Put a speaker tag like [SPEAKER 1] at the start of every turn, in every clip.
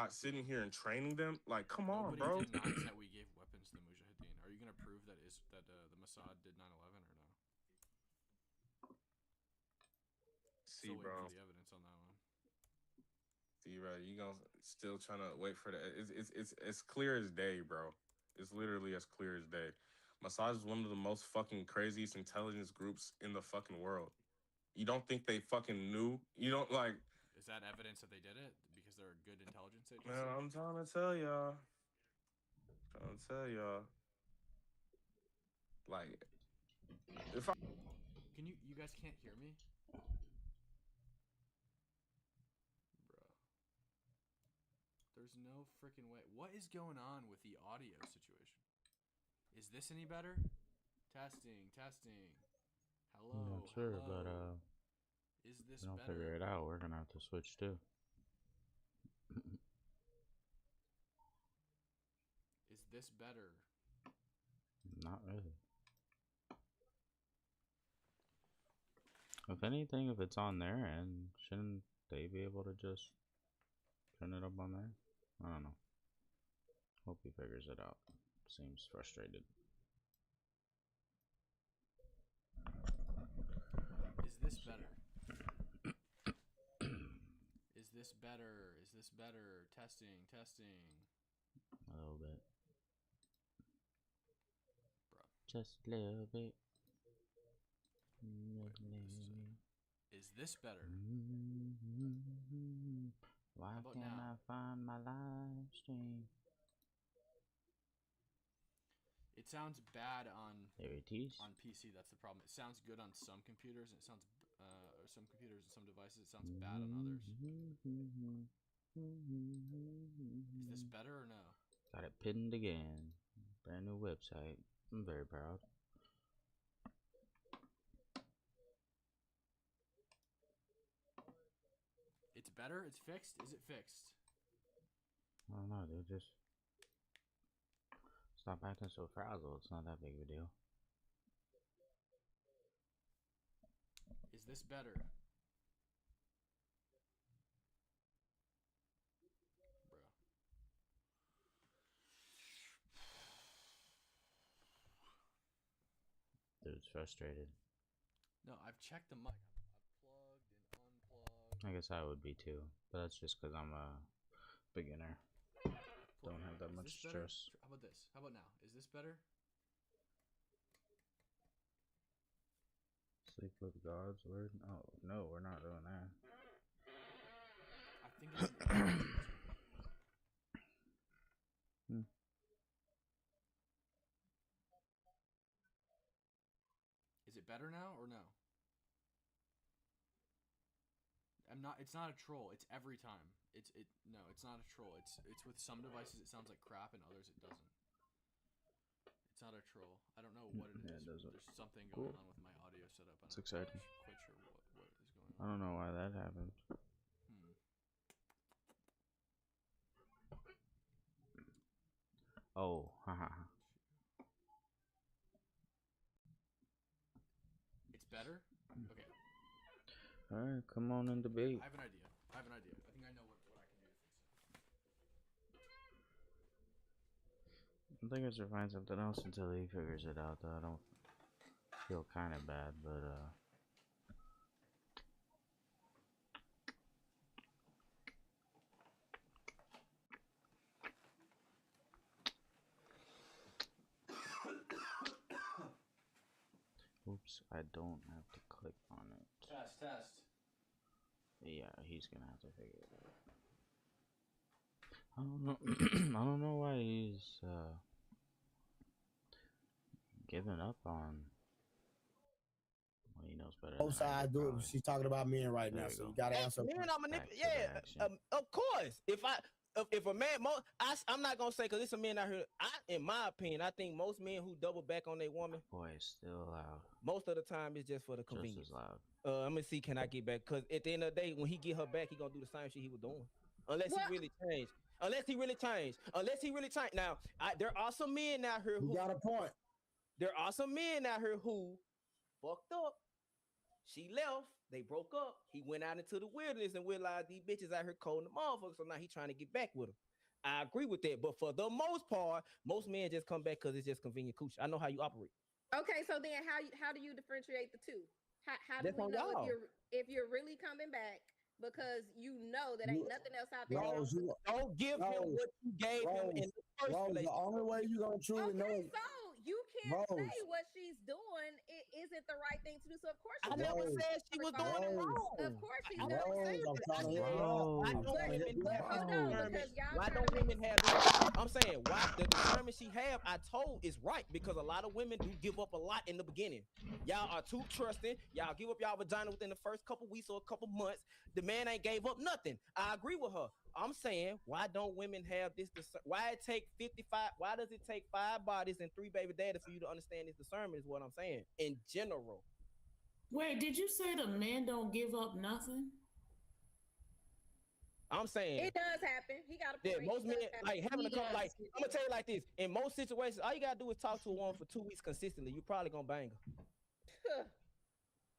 [SPEAKER 1] not sitting here and training them. Like, come on,
[SPEAKER 2] Nobody
[SPEAKER 1] bro.
[SPEAKER 2] denies that we gave weapons to the Mujahideen. Are you gonna prove that the Mossad did 9/11 or no?
[SPEAKER 1] See,
[SPEAKER 2] Still waiting
[SPEAKER 1] bro.
[SPEAKER 2] for the evidence on that one.
[SPEAKER 1] See, bro. You gonna still trying to wait for that? It's clear as day, bro. It's literally as clear as day. Mossad is one of the most fucking craziest intelligence groups in the fucking world. You don't think they fucking knew? You don't like.
[SPEAKER 2] Is that evidence that they did it because they're a good intelligence agency?
[SPEAKER 1] Man, I'm trying to tell y'all. Like, if I
[SPEAKER 2] Can you guys can't hear me? Bro. There's no freaking way. What is going on with the audio situation? Is this any better? Testing. Hello.
[SPEAKER 3] I'm not sure,
[SPEAKER 2] hello.
[SPEAKER 3] but
[SPEAKER 2] Is this
[SPEAKER 3] we don't
[SPEAKER 2] better?
[SPEAKER 3] figure it out. We're gonna have to switch too.
[SPEAKER 2] Is this better?
[SPEAKER 3] Not really. If anything, if it's on their end, shouldn't they be able to just turn it up on there? I don't know. Hope he figures it out. Seems frustrated.
[SPEAKER 2] Is this better? Is this better? Is this better? Testing.
[SPEAKER 3] A little bit.
[SPEAKER 2] Bro.
[SPEAKER 3] Just a little bit.
[SPEAKER 2] Is this better?
[SPEAKER 3] Why
[SPEAKER 2] How about
[SPEAKER 3] can't
[SPEAKER 2] now?
[SPEAKER 3] I find my live stream?
[SPEAKER 2] It sounds bad on
[SPEAKER 3] There it is.
[SPEAKER 2] PC. That's the problem. It sounds good on some computers, and it sounds or some computers and some devices. It sounds bad on others. Is this better or no?
[SPEAKER 3] Got it pinned again. Brand new website. I'm very proud.
[SPEAKER 2] It's better? It's fixed? Is it fixed?
[SPEAKER 3] I don't know, dude. Just stop acting so frazzled. It's not that big of a deal.
[SPEAKER 2] Is this better? Bro.
[SPEAKER 3] Dude's frustrated.
[SPEAKER 2] No, I've checked the mic. I've plugged and unplugged.
[SPEAKER 3] I guess I would be too. But that's just because I'm a beginner. Don't have that much stress.
[SPEAKER 2] How about this? How about now? Is this better?
[SPEAKER 3] Sleep with God's word? Oh, no, we're not doing that.
[SPEAKER 2] I think it's Is it better now or no? It's not a troll. It's every time. No, it's not a troll. It's with some devices it sounds like crap and others it doesn't. It's not a troll. I don't know what it is.
[SPEAKER 3] Yeah, it doesn't.
[SPEAKER 2] There's something going on with my audio setup.
[SPEAKER 3] It's exciting.
[SPEAKER 2] I'm not quite sure what is going on.
[SPEAKER 3] I don't know why that happened. Oh, haha.
[SPEAKER 2] It's better? Okay.
[SPEAKER 3] Alright, come on and debate.
[SPEAKER 2] I have an idea. I think I know what I can do to fix it.
[SPEAKER 3] I think I should find something else until he figures it out, though. I don't feel kind of bad, but oops, I don't have to click on it.
[SPEAKER 2] Test.
[SPEAKER 3] Yeah, he's gonna have to figure it out. I don't know. I don't know why he's giving up on what he knows better.
[SPEAKER 4] Both sides do it. She's talking about men right now, so you gotta answer.
[SPEAKER 5] Men are manipulating. Yeah, of course. If a man, I'm not gonna say because it's a man out here. In my opinion, I think most men who double back on their woman,
[SPEAKER 3] boy, it's still loud.
[SPEAKER 5] Most of the time, it's just for the convenience.
[SPEAKER 3] Just as loud.
[SPEAKER 5] I'm gonna see, can I get back? Because at the end of the day, when he get her back, he gonna do the same shit he was doing, unless he really changed. Now, there are some men out here who
[SPEAKER 4] got a point.
[SPEAKER 5] There are some men out here who fucked up. She left. They broke up. He went out into the wilderness and realized these bitches out here cold the motherfucker. So now he trying to get back with them. I agree with that, but for the most part, most men just come back because it's just convenient cooch. I know how you operate.
[SPEAKER 6] Okay, so then how do you differentiate the two? How do
[SPEAKER 5] That's
[SPEAKER 6] we
[SPEAKER 5] on
[SPEAKER 6] know
[SPEAKER 5] y'all.
[SPEAKER 6] if you're really coming back because you know that ain't
[SPEAKER 4] You,
[SPEAKER 6] nothing else out there wrong?
[SPEAKER 4] Rose, you,
[SPEAKER 5] Don't give him
[SPEAKER 4] Rose,
[SPEAKER 5] what you gave him in
[SPEAKER 4] Rose,
[SPEAKER 5] the first
[SPEAKER 4] Rose. The
[SPEAKER 5] relationship.
[SPEAKER 4] only way you gonna truly know
[SPEAKER 6] Okay,
[SPEAKER 4] is
[SPEAKER 6] so you can't say
[SPEAKER 4] Rose,
[SPEAKER 6] what she's doing it isn't the right thing to do. So of course
[SPEAKER 5] I
[SPEAKER 6] she's
[SPEAKER 5] never
[SPEAKER 6] gonna
[SPEAKER 4] Rose,
[SPEAKER 5] said she was doing it
[SPEAKER 4] Rose,
[SPEAKER 6] of
[SPEAKER 5] wrong.
[SPEAKER 6] course she's
[SPEAKER 5] I
[SPEAKER 6] gonna
[SPEAKER 5] never said
[SPEAKER 4] Rose. I'm
[SPEAKER 5] that. I
[SPEAKER 4] trying to
[SPEAKER 5] said,
[SPEAKER 4] help you out.
[SPEAKER 5] why
[SPEAKER 4] I'm
[SPEAKER 3] Rose.
[SPEAKER 5] don't
[SPEAKER 4] trying to help
[SPEAKER 5] women
[SPEAKER 4] you
[SPEAKER 5] have this
[SPEAKER 6] hold
[SPEAKER 4] out.
[SPEAKER 6] on
[SPEAKER 5] discernment?
[SPEAKER 6] because y'all
[SPEAKER 5] Why
[SPEAKER 6] trying to
[SPEAKER 5] don't
[SPEAKER 6] make
[SPEAKER 5] women
[SPEAKER 6] it
[SPEAKER 5] have this? I'm saying why the discernment she have, I told is right because a lot of women do give up a lot in the beginning. Y'all are too trusting. Y'all give up y'all vagina within the first couple weeks or a couple months. The man ain't gave up nothing. I agree with her. I'm saying, why don't women have this? Why it take 55? Why does it take 5 bodies and 3 baby daddies for you to understand this discernment? Is what I'm saying in general.
[SPEAKER 7] Wait, did you say the men don't give up nothing?
[SPEAKER 5] I'm saying
[SPEAKER 6] it does happen. He got a
[SPEAKER 5] that
[SPEAKER 6] point.
[SPEAKER 5] most
[SPEAKER 6] It
[SPEAKER 5] men
[SPEAKER 6] does happen.
[SPEAKER 5] like having a couple. Like I'm gonna tell you like this: in most situations, all you gotta do is talk to a woman for 2 weeks consistently. You probably gonna bang her.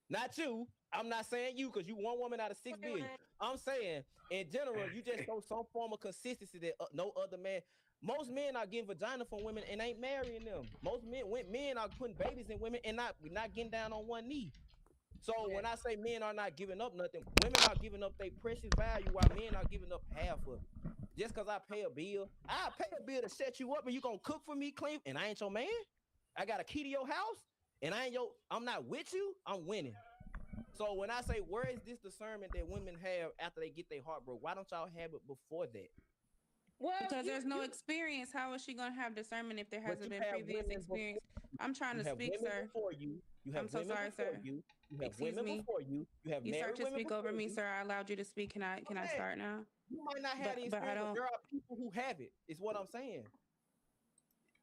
[SPEAKER 5] Not you. I'm not saying you because you one woman out of 6 billion. I'm saying in general, you just show some form of consistency that no other man. Most men are getting vagina from women and ain't marrying them. Most men are putting babies in women and not getting down on one knee. So
[SPEAKER 6] Yeah.
[SPEAKER 5] when I say men are not giving up nothing, women are giving up their precious value while men are giving up half of it. Just because I pay a bill, I pay a bill to set you up and you gonna cook for me, clean, and I ain't your man. I got a key to your house, and I'm not with you. I'm winning. So when I say where is this discernment that women have after they get their heart broke, why don't y'all have it before that?
[SPEAKER 6] Well,
[SPEAKER 8] Because there's no
[SPEAKER 6] you
[SPEAKER 8] experience. How is she going to have discernment if there
[SPEAKER 5] But
[SPEAKER 8] hasn't
[SPEAKER 5] you
[SPEAKER 8] been
[SPEAKER 5] have
[SPEAKER 8] previous
[SPEAKER 5] women before
[SPEAKER 8] experience? I'm trying
[SPEAKER 5] you
[SPEAKER 8] to
[SPEAKER 5] have
[SPEAKER 8] speak,
[SPEAKER 5] women
[SPEAKER 8] sir.
[SPEAKER 5] before you. You have
[SPEAKER 8] I'm so
[SPEAKER 5] women
[SPEAKER 8] sorry,
[SPEAKER 5] before
[SPEAKER 8] sir.
[SPEAKER 5] you. You have
[SPEAKER 8] Excuse
[SPEAKER 5] women
[SPEAKER 8] me.
[SPEAKER 5] before you. You have
[SPEAKER 8] You start
[SPEAKER 5] married
[SPEAKER 8] to
[SPEAKER 5] women
[SPEAKER 8] speak over
[SPEAKER 5] before
[SPEAKER 8] me,
[SPEAKER 5] you.
[SPEAKER 8] sir. I allowed you to speak. Can
[SPEAKER 5] I'm
[SPEAKER 8] I
[SPEAKER 5] saying
[SPEAKER 8] start now?
[SPEAKER 5] you might not have the
[SPEAKER 8] But I
[SPEAKER 5] experience, but
[SPEAKER 8] don't.
[SPEAKER 5] there are people who have it. Is what I'm saying.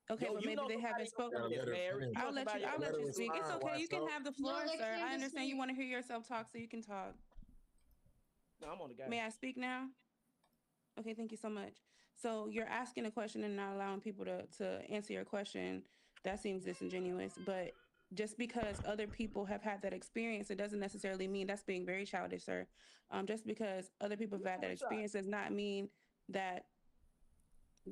[SPEAKER 8] Okay,
[SPEAKER 5] Yo,
[SPEAKER 8] but
[SPEAKER 5] you
[SPEAKER 8] maybe
[SPEAKER 5] know
[SPEAKER 8] they
[SPEAKER 5] somebody
[SPEAKER 8] haven't
[SPEAKER 5] in your
[SPEAKER 8] spoke.
[SPEAKER 5] family
[SPEAKER 9] Gotta
[SPEAKER 5] that's
[SPEAKER 9] let her
[SPEAKER 5] married.
[SPEAKER 9] finish.
[SPEAKER 5] You know somebody in
[SPEAKER 8] I'll
[SPEAKER 5] your
[SPEAKER 9] Let
[SPEAKER 8] let
[SPEAKER 9] her
[SPEAKER 8] you
[SPEAKER 5] family
[SPEAKER 8] speak. It's
[SPEAKER 9] respond,
[SPEAKER 8] okay. You can
[SPEAKER 9] Watso.
[SPEAKER 8] have the
[SPEAKER 10] No,
[SPEAKER 8] floor,
[SPEAKER 10] let
[SPEAKER 8] sir. I
[SPEAKER 10] Candace
[SPEAKER 8] understand you
[SPEAKER 10] speak.
[SPEAKER 8] want to hear yourself talk, so you can talk.
[SPEAKER 5] No, I'm on the guy.
[SPEAKER 8] May I speak now? Okay, thank you so much. So you're asking a question and not allowing people to answer your question. That seems disingenuous. But just because other people have had that experience, it doesn't necessarily mean that's being very childish, sir. Just because other people have
[SPEAKER 5] You
[SPEAKER 8] had
[SPEAKER 5] have
[SPEAKER 8] that
[SPEAKER 5] a shot.
[SPEAKER 8] experience does not mean that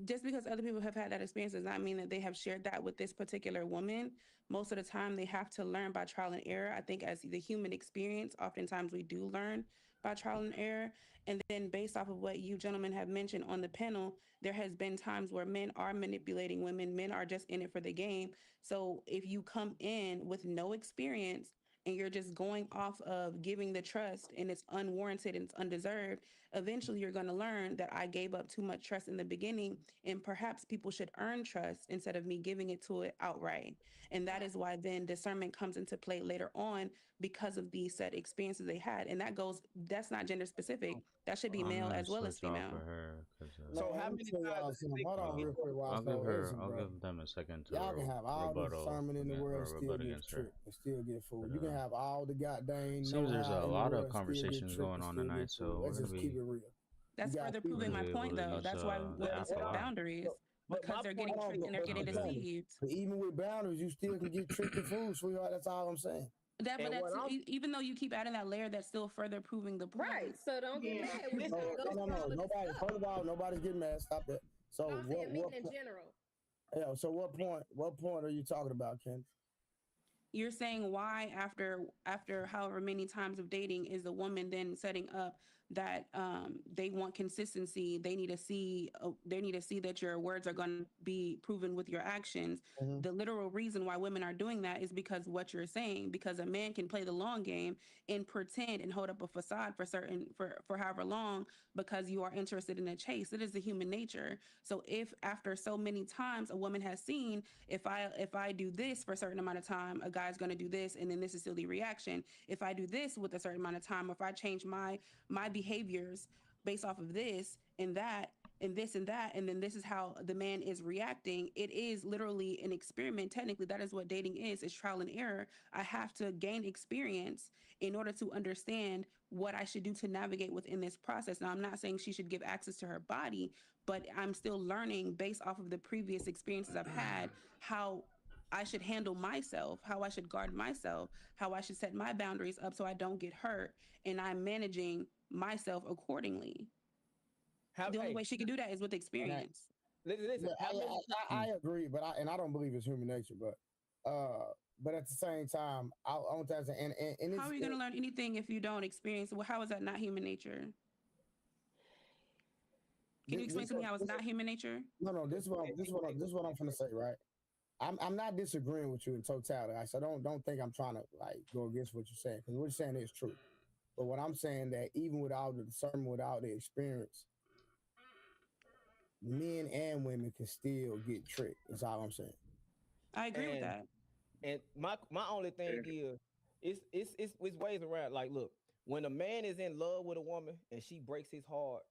[SPEAKER 8] just because other people have had that experience does not mean that they have shared that with this particular woman. Most of the time, they have to learn by trial and error. I think as the human experience, oftentimes we do learn by trial and error. And then, based off of what you gentlemen have mentioned on the panel, there has been times where men are manipulating women. Men are just in it for the game. So if you come in with no experience and you're just going off of giving the trust and it's unwarranted and it's undeserved, eventually you're going to learn that I gave up too much trust in the beginning, and perhaps people should earn trust instead of me giving it to it outright. And that is why then discernment comes into play later on because of these set experiences they had. And that's not gender specific. That should be
[SPEAKER 3] I'm
[SPEAKER 8] male
[SPEAKER 3] gonna
[SPEAKER 8] as well as
[SPEAKER 3] switch off
[SPEAKER 8] female.
[SPEAKER 3] of her because
[SPEAKER 4] Man,
[SPEAKER 5] So how
[SPEAKER 4] let me
[SPEAKER 5] many
[SPEAKER 4] tell
[SPEAKER 5] times
[SPEAKER 4] y'all
[SPEAKER 5] does it
[SPEAKER 4] something.
[SPEAKER 5] take
[SPEAKER 4] Hold
[SPEAKER 5] you to
[SPEAKER 4] on
[SPEAKER 5] get
[SPEAKER 4] real
[SPEAKER 5] to a
[SPEAKER 4] quick,
[SPEAKER 3] I'll
[SPEAKER 4] Watso.
[SPEAKER 3] give her.
[SPEAKER 4] Listen,
[SPEAKER 3] I'll
[SPEAKER 4] bro.
[SPEAKER 3] give them a second to
[SPEAKER 4] Y'all can have all the
[SPEAKER 3] rebuttal
[SPEAKER 4] discernment in the world and
[SPEAKER 3] or
[SPEAKER 4] still
[SPEAKER 3] rebut
[SPEAKER 4] get
[SPEAKER 3] against her.
[SPEAKER 4] tricked and still get fooled.
[SPEAKER 3] But
[SPEAKER 4] You can have all the goddamn
[SPEAKER 3] seems there's a
[SPEAKER 4] know-how in the
[SPEAKER 3] lot
[SPEAKER 4] world
[SPEAKER 3] of
[SPEAKER 4] and still get
[SPEAKER 3] conversations
[SPEAKER 4] tricked
[SPEAKER 3] going
[SPEAKER 4] and
[SPEAKER 3] on
[SPEAKER 4] still
[SPEAKER 3] tonight,
[SPEAKER 4] get fooled.
[SPEAKER 3] so
[SPEAKER 4] Let's just keep it real. You
[SPEAKER 8] That's
[SPEAKER 4] got
[SPEAKER 8] further
[SPEAKER 3] we're
[SPEAKER 4] people.
[SPEAKER 8] proving
[SPEAKER 3] gonna
[SPEAKER 8] my
[SPEAKER 3] be able
[SPEAKER 8] point,
[SPEAKER 3] to
[SPEAKER 8] though.
[SPEAKER 3] use
[SPEAKER 8] That's why
[SPEAKER 3] the
[SPEAKER 8] women
[SPEAKER 3] app a
[SPEAKER 8] set
[SPEAKER 3] lot.
[SPEAKER 8] boundaries
[SPEAKER 5] but
[SPEAKER 8] because
[SPEAKER 5] my
[SPEAKER 8] they're
[SPEAKER 5] point
[SPEAKER 8] getting
[SPEAKER 4] Hold on,
[SPEAKER 8] tricked and they're
[SPEAKER 4] but
[SPEAKER 8] getting
[SPEAKER 4] I'm
[SPEAKER 5] is
[SPEAKER 4] telling you,
[SPEAKER 8] deceived.
[SPEAKER 4] but even with boundaries, you still can get tricked and fooled, sweetheart. That's all I'm saying.
[SPEAKER 8] But
[SPEAKER 5] and what
[SPEAKER 8] that's
[SPEAKER 5] I'm
[SPEAKER 8] even though you keep adding that layer, that's still further proving the
[SPEAKER 6] right.
[SPEAKER 8] point.
[SPEAKER 6] So don't get
[SPEAKER 7] Yeah.
[SPEAKER 6] mad. We're
[SPEAKER 5] listen.
[SPEAKER 6] trying to
[SPEAKER 4] No,
[SPEAKER 6] go
[SPEAKER 4] no, no,
[SPEAKER 6] through
[SPEAKER 4] no.
[SPEAKER 6] all of this
[SPEAKER 4] Nobody.
[SPEAKER 6] stuff.
[SPEAKER 4] First of all, nobody's getting mad. Stop that.
[SPEAKER 6] No,
[SPEAKER 4] So
[SPEAKER 6] I'm
[SPEAKER 4] what?
[SPEAKER 6] saying men
[SPEAKER 4] What?
[SPEAKER 6] in general.
[SPEAKER 4] Yeah. So what point? What point are you talking about, Ken?
[SPEAKER 8] You're saying why after however many times of dating is the woman then setting up that they want consistency, they need to see that your words are going to be proven with your actions.
[SPEAKER 4] Mm-hmm.
[SPEAKER 8] The literal reason why women are doing that is because what you're saying, because a man can play the long game and pretend and hold up a facade for however long because you are interested in a chase. It is the human nature. So if after so many times a woman has seen, if I do this for a certain amount of time, a guy's going to do this, and then this is still the reaction. If I do this with a certain amount of time, if I change my behaviors based off of this and that and this and that, and then this is how the man is reacting, it is literally an experiment. Technically, that is what dating is. It's trial and error. I have to gain experience in order to understand what I should do to navigate within this process. Now, I'm not saying she should give access to her body, but I'm still learning based off of the previous experiences I've had how I should handle myself, how I should guard myself, how I should set my boundaries up so I don't get hurt, and I'm managing myself accordingly. The only
[SPEAKER 5] Hey,
[SPEAKER 8] way she can do that is with
[SPEAKER 4] And
[SPEAKER 8] experience.
[SPEAKER 5] listen.
[SPEAKER 4] yeah,
[SPEAKER 5] How many?
[SPEAKER 4] I agree, but I don't believe it's human nature, but at the same time, I want to say, and
[SPEAKER 8] How are you going to learn anything if you don't experience? Well, how is that not human nature? Can you explain to me how it's not human nature?
[SPEAKER 4] no, this is what I'm gonna say, right? I'm not disagreeing with you in totality. So don't think I'm trying to like go against what you're saying, because what you're saying is true. But what I'm saying that even without the discernment, without the experience, men and women can still get tricked. That's all I'm saying.
[SPEAKER 8] I agree with
[SPEAKER 5] And
[SPEAKER 8] that.
[SPEAKER 5] my only thing is, it's ways around. Like, look, when a man is in love with a woman and she breaks his heart,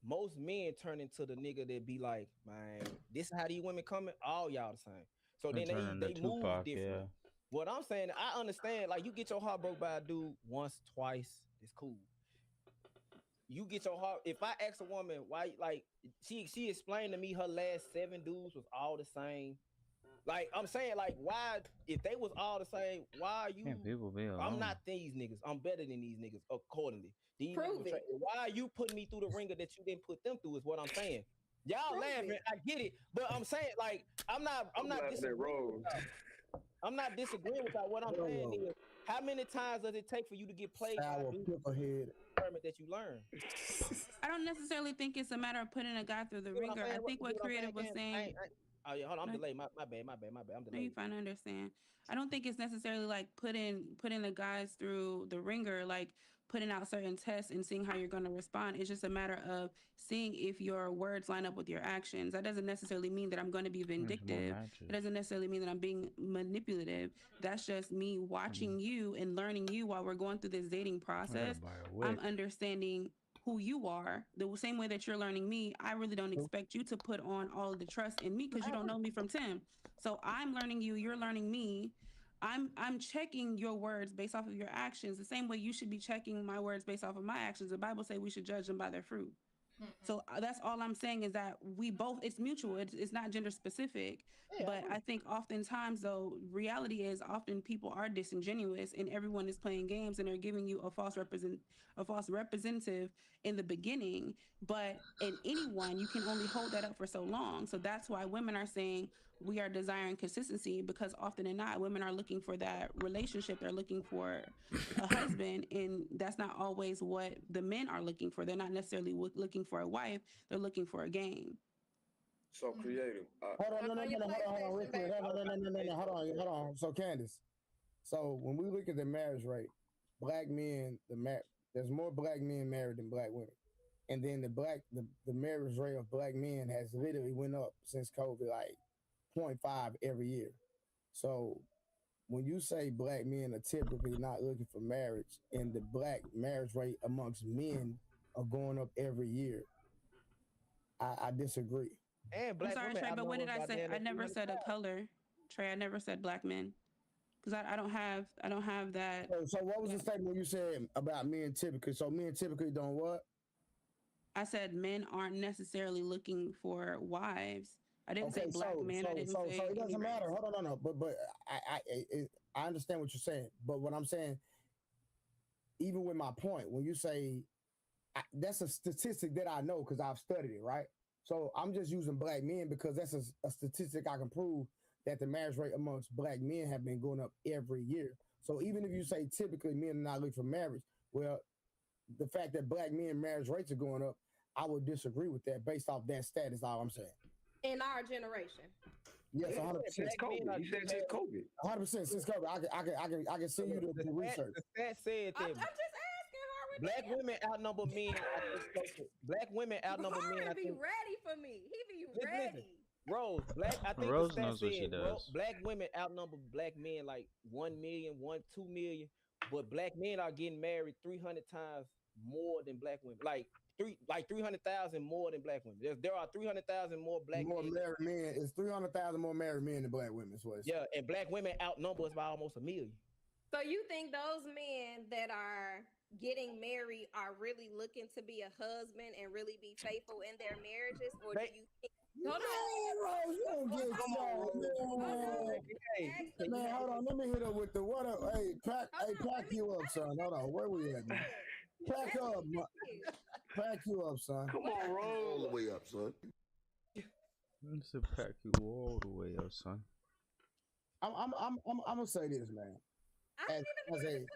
[SPEAKER 5] most men turn into the nigga that be like, man, this is how these women coming. All y'all the same. So
[SPEAKER 3] They
[SPEAKER 5] then
[SPEAKER 3] turn into
[SPEAKER 5] they move
[SPEAKER 3] Tupac,
[SPEAKER 5] different.
[SPEAKER 3] yeah.
[SPEAKER 5] What I'm saying, I understand. Like, you get your heart broke by a dude once, twice, it's cool. You get your heart. If I ask a woman why, like, she explained to me her last 7 dudes was all the same. Like, I'm saying, like, why, if they was all the same, why are you?
[SPEAKER 3] Can't people be
[SPEAKER 5] I'm
[SPEAKER 3] alone?
[SPEAKER 5] not these niggas. I'm better than these niggas accordingly. These
[SPEAKER 6] Prove
[SPEAKER 5] niggas
[SPEAKER 6] it.
[SPEAKER 5] why are you putting me through the ringer that you didn't put them through? Is what I'm saying. Y'all
[SPEAKER 6] Prove
[SPEAKER 5] laughing,
[SPEAKER 6] it.
[SPEAKER 5] I get it, but I'm saying, like, I'm not
[SPEAKER 9] laughing at
[SPEAKER 5] disagreeing with
[SPEAKER 9] Rose.
[SPEAKER 5] y'all. I'm not disagreeing with y'all. What I'm saying is, how many times does it take for you to get played by a
[SPEAKER 4] Sour
[SPEAKER 5] dude
[SPEAKER 4] picklehead.
[SPEAKER 5] that you learn?
[SPEAKER 8] I don't necessarily think it's a matter of putting a guy through the
[SPEAKER 5] You know what I'm
[SPEAKER 8] ringer. I
[SPEAKER 5] saying?
[SPEAKER 8] think
[SPEAKER 5] You know
[SPEAKER 8] what
[SPEAKER 5] what I'm saying,
[SPEAKER 8] Creative was
[SPEAKER 5] Cam?
[SPEAKER 8] saying.
[SPEAKER 5] Oh yeah, hold on, I'm
[SPEAKER 8] No,
[SPEAKER 5] delayed. My bad. I'm
[SPEAKER 8] no, you
[SPEAKER 5] delayed.
[SPEAKER 8] fine. I understand. I don't think it's necessarily like putting the guys through the ringer, like putting out certain tests and seeing how you're going to respond. It's just a matter of seeing if your words line up with your actions. That doesn't necessarily mean that I'm going to be
[SPEAKER 3] There's more
[SPEAKER 8] vindictive. It
[SPEAKER 3] matches.
[SPEAKER 8] doesn't necessarily mean that I'm being manipulative. That's just me watching you and learning you while we're going through this dating
[SPEAKER 3] I gotta
[SPEAKER 8] process.
[SPEAKER 3] buy a
[SPEAKER 8] I'm
[SPEAKER 3] wick.
[SPEAKER 8] understanding who you are the same way that you're learning me. I really don't expect you to put on all of the trust in me because you don't know me from Tim. So I'm learning you, you're learning me. I'm checking your words based off of your actions the same way you should be checking my words based off of my actions. The Bible say we should judge them by their fruit. So that's all I'm saying is that we both, it's mutual. It's not gender specific.
[SPEAKER 5] Yeah,
[SPEAKER 8] But I think oftentimes, though, reality is often people are disingenuous and everyone is playing games and they're giving you a false representative in the beginning. But in anyone, you can only hold that up for so long. So that's why women are saying we are desiring consistency, because often than not, women are looking for that relationship. They're looking for a husband, and that's not always what the men are looking for. They're not necessarily looking for a wife. They're looking for a game.
[SPEAKER 9] So creative.
[SPEAKER 4] Hold on,
[SPEAKER 6] Turn on your
[SPEAKER 4] hold on, real
[SPEAKER 6] PlayStation,
[SPEAKER 4] quick.
[SPEAKER 6] baby.
[SPEAKER 4] No, hold on. So Candace, so when we look at the marriage rate, black men, there's more black men married than black women, and then the marriage rate of black men has literally went up since COVID, like 0.5 every year. So when you say black men are typically not looking for marriage, and the black marriage rate amongst men are going up every year, I disagree.
[SPEAKER 5] and
[SPEAKER 8] I'm
[SPEAKER 5] black
[SPEAKER 8] sorry,
[SPEAKER 5] women
[SPEAKER 8] Trey, but what
[SPEAKER 5] outnumber
[SPEAKER 8] did I
[SPEAKER 5] by
[SPEAKER 8] say?
[SPEAKER 5] damn
[SPEAKER 8] I
[SPEAKER 5] near
[SPEAKER 8] never
[SPEAKER 5] 300
[SPEAKER 8] said a
[SPEAKER 5] times.
[SPEAKER 8] color. Trey, I never said black men because I don't have that.
[SPEAKER 4] So what was the statement you said about men typically? So men typically don't what?
[SPEAKER 8] I said men aren't necessarily looking for wives. I didn't say
[SPEAKER 4] Okay,
[SPEAKER 8] black men. I didn't
[SPEAKER 4] so
[SPEAKER 8] say
[SPEAKER 4] it
[SPEAKER 8] any
[SPEAKER 4] doesn't
[SPEAKER 8] race.
[SPEAKER 4] matter. Hold on, no. But I understand what you're saying. But what I'm saying, even with my point, when you say that's a statistic that I know because I've studied it, right? So I'm just using black men because that's a statistic I can prove that the marriage rate amongst black men have been going up every year. So even if you say typically men are not looking for marriage, well, the fact that black men marriage rates are going up, I would disagree with that based off that stat. Is all I'm saying.
[SPEAKER 6] In our generation.
[SPEAKER 4] Yes,
[SPEAKER 5] Yeah,
[SPEAKER 4] 100%.
[SPEAKER 9] Since
[SPEAKER 5] black men
[SPEAKER 9] COVID.
[SPEAKER 5] are
[SPEAKER 9] He said
[SPEAKER 5] getting
[SPEAKER 9] since
[SPEAKER 5] married.
[SPEAKER 9] COVID.
[SPEAKER 4] 100% since COVID. I can send you the research.
[SPEAKER 5] The stat said
[SPEAKER 6] I'm
[SPEAKER 5] that
[SPEAKER 6] just asking Harvey.
[SPEAKER 5] black women outnumber men. I think black women outnumber men. I
[SPEAKER 6] Harvey be
[SPEAKER 5] think.
[SPEAKER 6] ready for me. He be
[SPEAKER 5] Listen,
[SPEAKER 6] ready.
[SPEAKER 5] Rose, I think the
[SPEAKER 3] Rose
[SPEAKER 5] stat
[SPEAKER 3] knows what she
[SPEAKER 5] said
[SPEAKER 3] does.
[SPEAKER 5] black women outnumber black men like 1 million, 2 million, but black men are getting married 300 times more than black women. Like 300,000 more than black women. There are 300,000 more black
[SPEAKER 4] More
[SPEAKER 5] men.
[SPEAKER 4] married men. It's 300,000 more married men than black women. Is what it's
[SPEAKER 5] Yeah, and black women outnumber us by almost 1 million.
[SPEAKER 6] So you think those men that are getting married are really looking to be a husband and really be faithful in their marriages, or do
[SPEAKER 5] They,
[SPEAKER 6] you think Hold on.
[SPEAKER 4] Man, Rose, you don't get man, hold on. Let me hit her with the what up. Hey, pack you up, son. Hold on. Where we at, man? Pack up, pack you up, son.
[SPEAKER 9] Come on, roll all the way up, son.
[SPEAKER 3] It's to pack you all the way up, son.
[SPEAKER 4] I'm gonna say this, man.
[SPEAKER 6] I didn't even hear the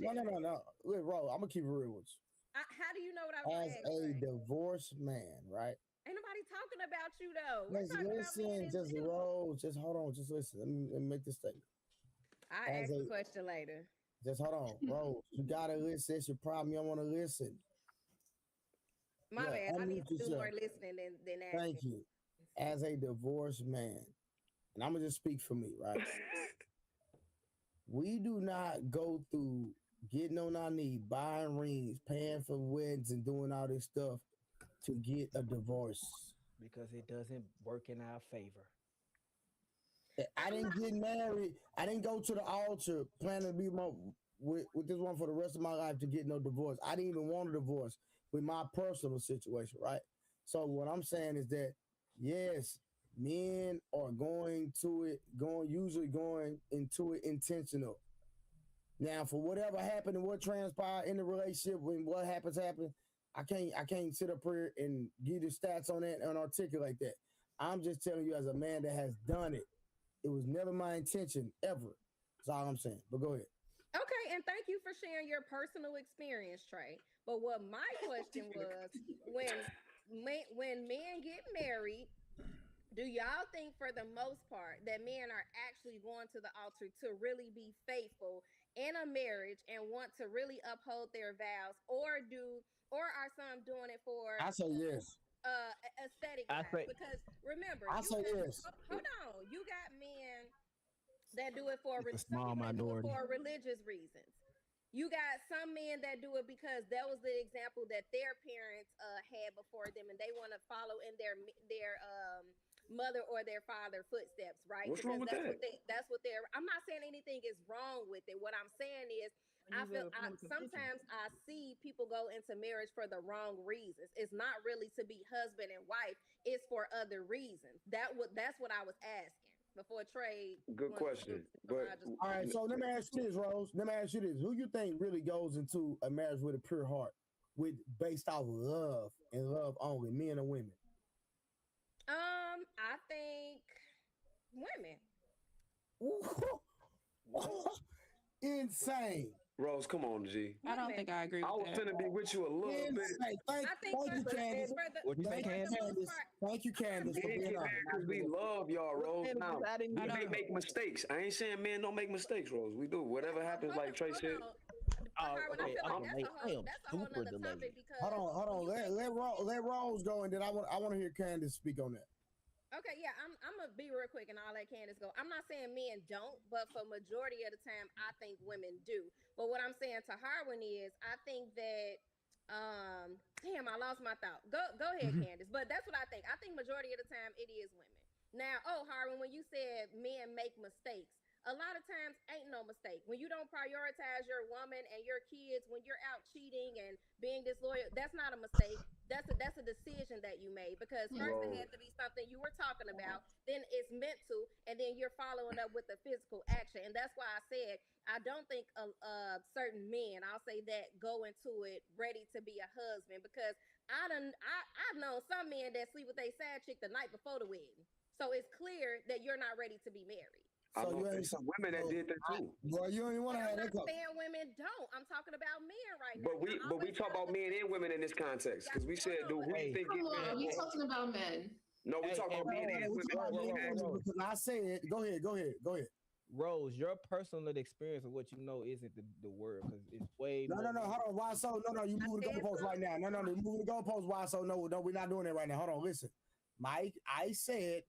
[SPEAKER 6] question.
[SPEAKER 4] No. Look, Rose, I'm gonna keep it real with you.
[SPEAKER 6] How do you know what I was
[SPEAKER 4] As
[SPEAKER 6] asking?
[SPEAKER 4] a divorced man, right?
[SPEAKER 6] Ain't nobody talking about you though. We're talking about men in
[SPEAKER 4] Just
[SPEAKER 6] general.
[SPEAKER 4] Rose, just hold on, just listen. Let me make this statement.
[SPEAKER 6] I'll ask the question later.
[SPEAKER 4] Just hold on, Rose. You gotta listen. It's your problem. You don't want to listen.
[SPEAKER 6] My bad. I need to do
[SPEAKER 4] yourself.
[SPEAKER 6] more listening than asking.
[SPEAKER 4] Thank you. As a divorced man, and I'm gonna just speak for me, right? We do not go through getting on our knees, buying rings, paying for weddings, and doing all this stuff to get a divorce.
[SPEAKER 5] Because it doesn't work in our favor.
[SPEAKER 4] I didn't get married. I didn't go to the altar planning to be with this one for the rest of my life to get no divorce. I didn't even want a divorce with my personal situation, right? So what I'm saying is that yes, men are usually going into it intentional. Now, for whatever happened and what transpired in the relationship, when what happens, I can't sit up here and give you stats on that and articulate that. I'm just telling you as a man that has done it. It was never my intention ever. That's all I'm saying. But go ahead.
[SPEAKER 6] Okay, and thank you for sharing your personal experience, Trey. But what my question was, when men get married, do y'all think for the most part that men are actually going to the altar to really be faithful in a marriage and want to really uphold their vows, or are some doing it for
[SPEAKER 4] I say yes.
[SPEAKER 6] aesthetic
[SPEAKER 5] I
[SPEAKER 6] vows?
[SPEAKER 5] say-
[SPEAKER 6] Because remember,
[SPEAKER 4] I say yes.
[SPEAKER 6] hold on, you got men that do it for
[SPEAKER 5] It's a
[SPEAKER 6] some
[SPEAKER 5] small
[SPEAKER 6] people that do it
[SPEAKER 5] minority.
[SPEAKER 6] for religious reasons. You got some men that do it because that was the example that their parents had before them, and they want to follow in their mother or their father footsteps, right?
[SPEAKER 9] What's
[SPEAKER 6] Because
[SPEAKER 9] wrong with that?
[SPEAKER 6] that's what they're. I'm not saying anything is wrong with it. What I'm saying is, sometimes I see people go into marriage for the wrong reasons. It's not really to be husband and wife. It's for other reasons. That's what I was asking before Trey.
[SPEAKER 9] Good question. But
[SPEAKER 4] All right, so let me ask you this, Rose. Let me ask you this. Who you think really goes into a marriage with a pure heart, based off love and love only, men or women?
[SPEAKER 6] I think women.
[SPEAKER 4] Insane.
[SPEAKER 9] Rose, come on, G.
[SPEAKER 8] I don't think I agree
[SPEAKER 9] I was
[SPEAKER 8] with that.
[SPEAKER 9] finna be with you a little bit.
[SPEAKER 4] Insane.
[SPEAKER 6] I think
[SPEAKER 4] Thank you, Candace.
[SPEAKER 5] What you say,
[SPEAKER 4] Thank you,
[SPEAKER 5] Candace?
[SPEAKER 4] Candace. Thank you, Candace, for
[SPEAKER 9] Men
[SPEAKER 4] being
[SPEAKER 9] get
[SPEAKER 4] honest.
[SPEAKER 9] married because we love y'all, Rose. Now,
[SPEAKER 5] I didn't
[SPEAKER 9] we
[SPEAKER 5] know.
[SPEAKER 9] may make mistakes. I ain't saying men don't make mistakes, Rose. We do. Whatever happens, like Trey said.
[SPEAKER 6] Harwin, I feel like
[SPEAKER 5] I am
[SPEAKER 6] that's a whole
[SPEAKER 5] super
[SPEAKER 6] nother
[SPEAKER 5] delayed.
[SPEAKER 6] topic because
[SPEAKER 4] Hold on. Let Rose go, and then I want to hear Candace speak on that.
[SPEAKER 6] okay, yeah, I'm gonna be real quick and I'll let Candace go. I'm not saying men don't, but for majority of the time, I think women do. But what I'm saying to Harwin is, I think that, damn, I lost my thought. Go ahead, Candace. But that's what I think. I think majority of the time it is women. Now, Harwin, when you said men make mistakes, a lot of times ain't no mistake. When you don't prioritize your woman and your kids, when you're out cheating and being disloyal, that's not a mistake. That's a decision that you made, because first it had to be something you were talking about, then it's mental, and then you're following up with the physical action. And that's why I said I don't think certain men, I'll say that, go into it ready to be a husband, because I've known some men that sleep with their side chick the night before the wedding. So it's clear that you're not ready to be married.
[SPEAKER 9] I
[SPEAKER 4] So
[SPEAKER 9] know
[SPEAKER 4] you ain't
[SPEAKER 9] there's some women that did that too.
[SPEAKER 4] Well, you don't even want to have
[SPEAKER 6] I'm
[SPEAKER 4] that
[SPEAKER 6] not
[SPEAKER 4] couple.
[SPEAKER 6] saying women don't. I'm talking about men right now.
[SPEAKER 9] But we talk about men and women in this context because we said, do who you think
[SPEAKER 7] Come
[SPEAKER 9] get
[SPEAKER 7] on,
[SPEAKER 9] married?
[SPEAKER 7] we talking about men.
[SPEAKER 9] No, we talk about men and women.
[SPEAKER 4] Because I said, go ahead.
[SPEAKER 5] Rose, your personal experience of what you know isn't the word, because it's way
[SPEAKER 4] No,
[SPEAKER 5] more.
[SPEAKER 4] hold on. Why so? No, you moving the goalpost right now. No, you're moving the goalpost. Why so? No, we're not doing that right now. Hold on, listen. Mike, I said,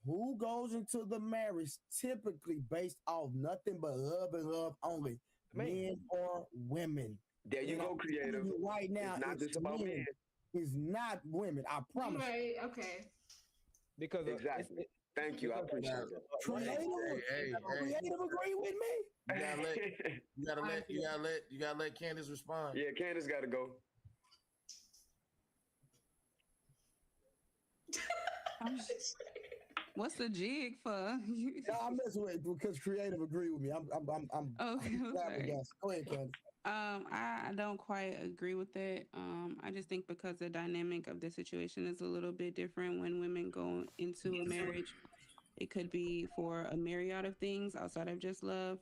[SPEAKER 4] who goes into the marriage typically based off nothing but love and love only, men or women.
[SPEAKER 9] There you go, creative.
[SPEAKER 4] Right now,
[SPEAKER 9] it's not just about men.
[SPEAKER 4] It's not women. I promise.
[SPEAKER 7] Right, okay.
[SPEAKER 5] Because
[SPEAKER 9] exactly. Thank you. I appreciate that.
[SPEAKER 4] Creative agree with me.
[SPEAKER 10] You gotta let Candace respond.
[SPEAKER 9] Yeah, Candace gotta go.
[SPEAKER 8] I'm, what's the jig for?
[SPEAKER 4] No, I'm messing with it because creative agree with me. I'm
[SPEAKER 8] Okay, I'm sorry.
[SPEAKER 4] flabbergasted. Go ahead, Candace.
[SPEAKER 8] I don't quite agree with it. I just think because the dynamic of the situation is a little bit different when women go into a marriage. It could be for a myriad of things outside of just love,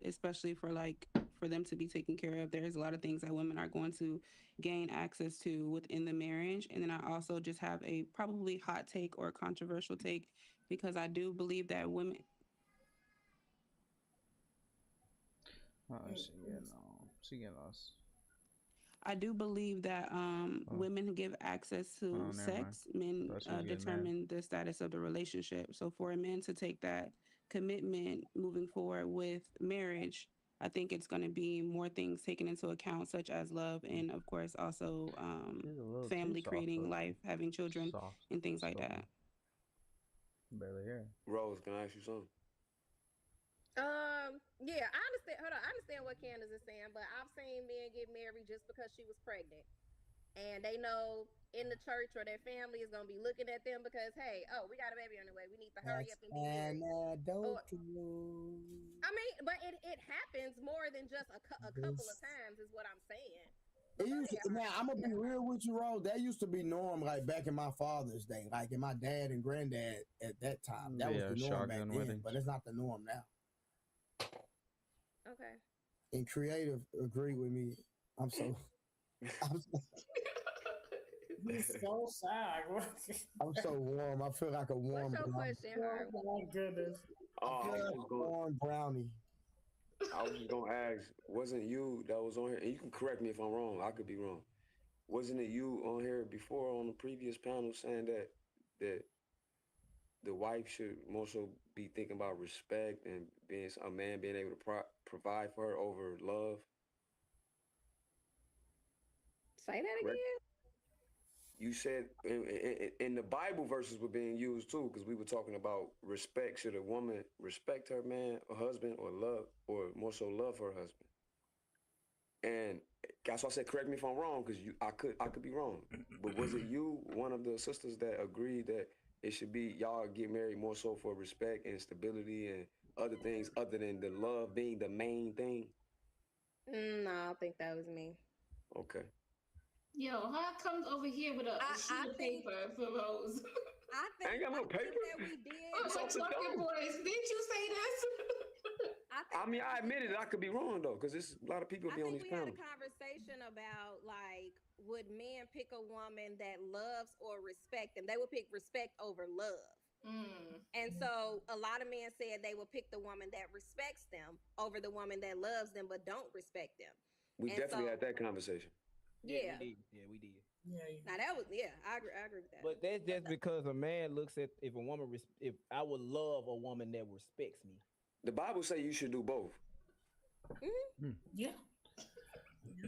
[SPEAKER 8] especially for them to be taken care of. There's a lot of things that women are going to gain access to within the marriage. And then I also just have a probably hot take or controversial take because I do believe that women.
[SPEAKER 3] Síguenos.
[SPEAKER 8] I do believe that women give access to sex. Men determine the status of the relationship. So for a man to take that commitment moving forward with marriage, I think it's going to be more things taken into account, such as love and, of course, also family, creating life, having children, and things like that.
[SPEAKER 3] Barely here.
[SPEAKER 9] Rose, can I ask you something?
[SPEAKER 6] Yeah, I understand. Hold on, I understand what Candace is saying, but I've seen men get married just because she was pregnant, and they know in the church or their family is gonna be looking at them because, hey, oh, we got a baby on the way. We need to hurry up and be married. I mean, but it happens more than just a couple of times, is what I'm saying.
[SPEAKER 4] Now I'm gonna be real with you, Rose. That used to be norm, like back in my father's day, like in my dad and granddad at that time. That was the norm back then, but it's not the norm now.
[SPEAKER 6] Okay.
[SPEAKER 4] And creative agree with me. I'm so
[SPEAKER 7] He's so sad.
[SPEAKER 4] I'm so warm. I feel like a warm.
[SPEAKER 6] What's your question, Harv?
[SPEAKER 7] Oh my goodness.
[SPEAKER 4] Warm brownie.
[SPEAKER 9] I was just gonna ask, wasn't you that was on here? And you can correct me if I'm wrong. I could be wrong. Wasn't it you on here before on the previous panel saying that the wife should more so be thinking about respect and being a man being able to provide for her over love?
[SPEAKER 6] Say that again.
[SPEAKER 9] You said in the Bible verses were being used too, because we were talking about respect. Should a woman respect her man or husband, or love, or more so love her husband? And that's why I said, correct me if I'm wrong, because I could be wrong. But was it you, one of the sisters, that agreed that it should be y'all get married more so for respect and stability and other things other than the love being the main thing?
[SPEAKER 6] No, I don't think that was me.
[SPEAKER 9] Okay.
[SPEAKER 7] Yo, how comes over here with a sheet of paper for Rose?
[SPEAKER 9] I ain't got no paper.
[SPEAKER 6] That we did.
[SPEAKER 7] Oh, my talking boys. Didn't you say this?
[SPEAKER 9] I mean, I admitted I could be wrong though, because there's a lot of people be on these panels.
[SPEAKER 6] We had a conversation about, like, would men pick a woman that loves or respect them? They would pick respect over love. And so a lot of men said they would pick the woman that respects them over the woman that loves them but don't respect them.
[SPEAKER 9] We definitely had that conversation.
[SPEAKER 5] Yeah, we did.
[SPEAKER 7] Yeah.
[SPEAKER 6] Now that was I agree with that.
[SPEAKER 5] But that's just because a man looks at if I would love a woman that respects me.
[SPEAKER 9] The Bible say you should do both.
[SPEAKER 7] Yeah.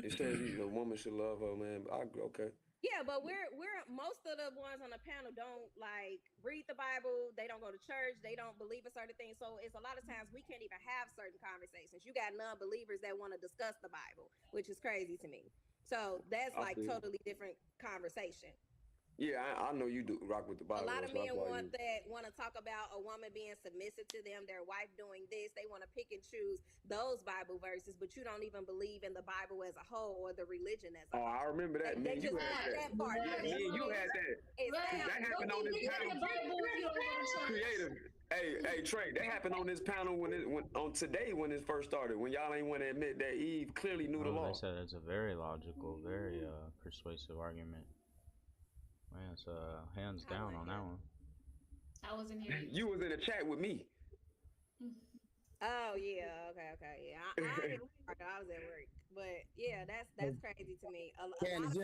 [SPEAKER 9] It says a woman should love her man. Okay.
[SPEAKER 6] Yeah, but we're most of the ones on the panel don't like read the Bible. They don't go to church. They don't believe in certain things. So it's a lot of times we can't even have certain conversations. You got non-believers that want to discuss the Bible, which is crazy to me. So that's like totally different conversation.
[SPEAKER 9] Yeah, I know you do rock with the Bible.
[SPEAKER 6] A lot of men want to talk about a woman being submissive to them, their wife doing this. They want to pick and choose those Bible verses, but you don't even believe in the Bible as a whole or the religion as a whole.
[SPEAKER 9] Oh, I remember that.
[SPEAKER 6] They just had that part.
[SPEAKER 9] You had that. That happened on this panel. Creative. Hey, Trey, that happened on this panel when it first started. When y'all ain't want to admit that Eve clearly knew the law.
[SPEAKER 3] I said it's a very logical, very persuasive argument. Man, it's hands down on that one.
[SPEAKER 7] I wasn't here.
[SPEAKER 9] You was in a chat with me.
[SPEAKER 6] Oh yeah, okay, yeah. I was at work, but yeah, that's crazy to me.
[SPEAKER 4] Candace,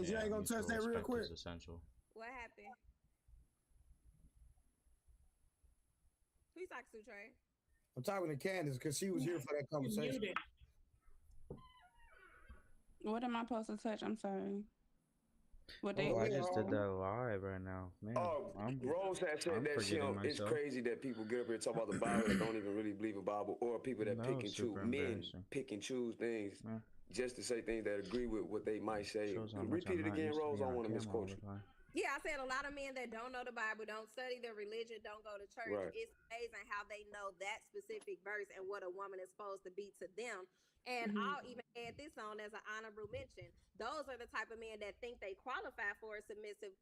[SPEAKER 4] you ain't gonna touch that real quick.
[SPEAKER 3] Essential.
[SPEAKER 6] What happened? Who you talking to, Trey?
[SPEAKER 4] I'm talking to Candace because she was here for that conversation.
[SPEAKER 8] What am I supposed to touch? I'm sorry.
[SPEAKER 3] What day? I just did that live right now. Man,
[SPEAKER 9] Rose had said that it's crazy that people get up here and talk about the Bible that don't even really believe the Bible, or people that pick and choose, men pick and choose things just to say things that agree with what they might say. Repeat it again, Rose. I don't want to misquote you.
[SPEAKER 6] Yeah, I said a lot of men that don't know the Bible, don't study their religion, don't go to church.
[SPEAKER 9] Right.
[SPEAKER 6] It's amazing how they know that specific verse and what a woman is supposed to be to them. And
[SPEAKER 8] Mhm.
[SPEAKER 6] I'll even add this on as an honorable mention. Those are the type of men that think they qualify for a
[SPEAKER 9] Right.
[SPEAKER 6] submissive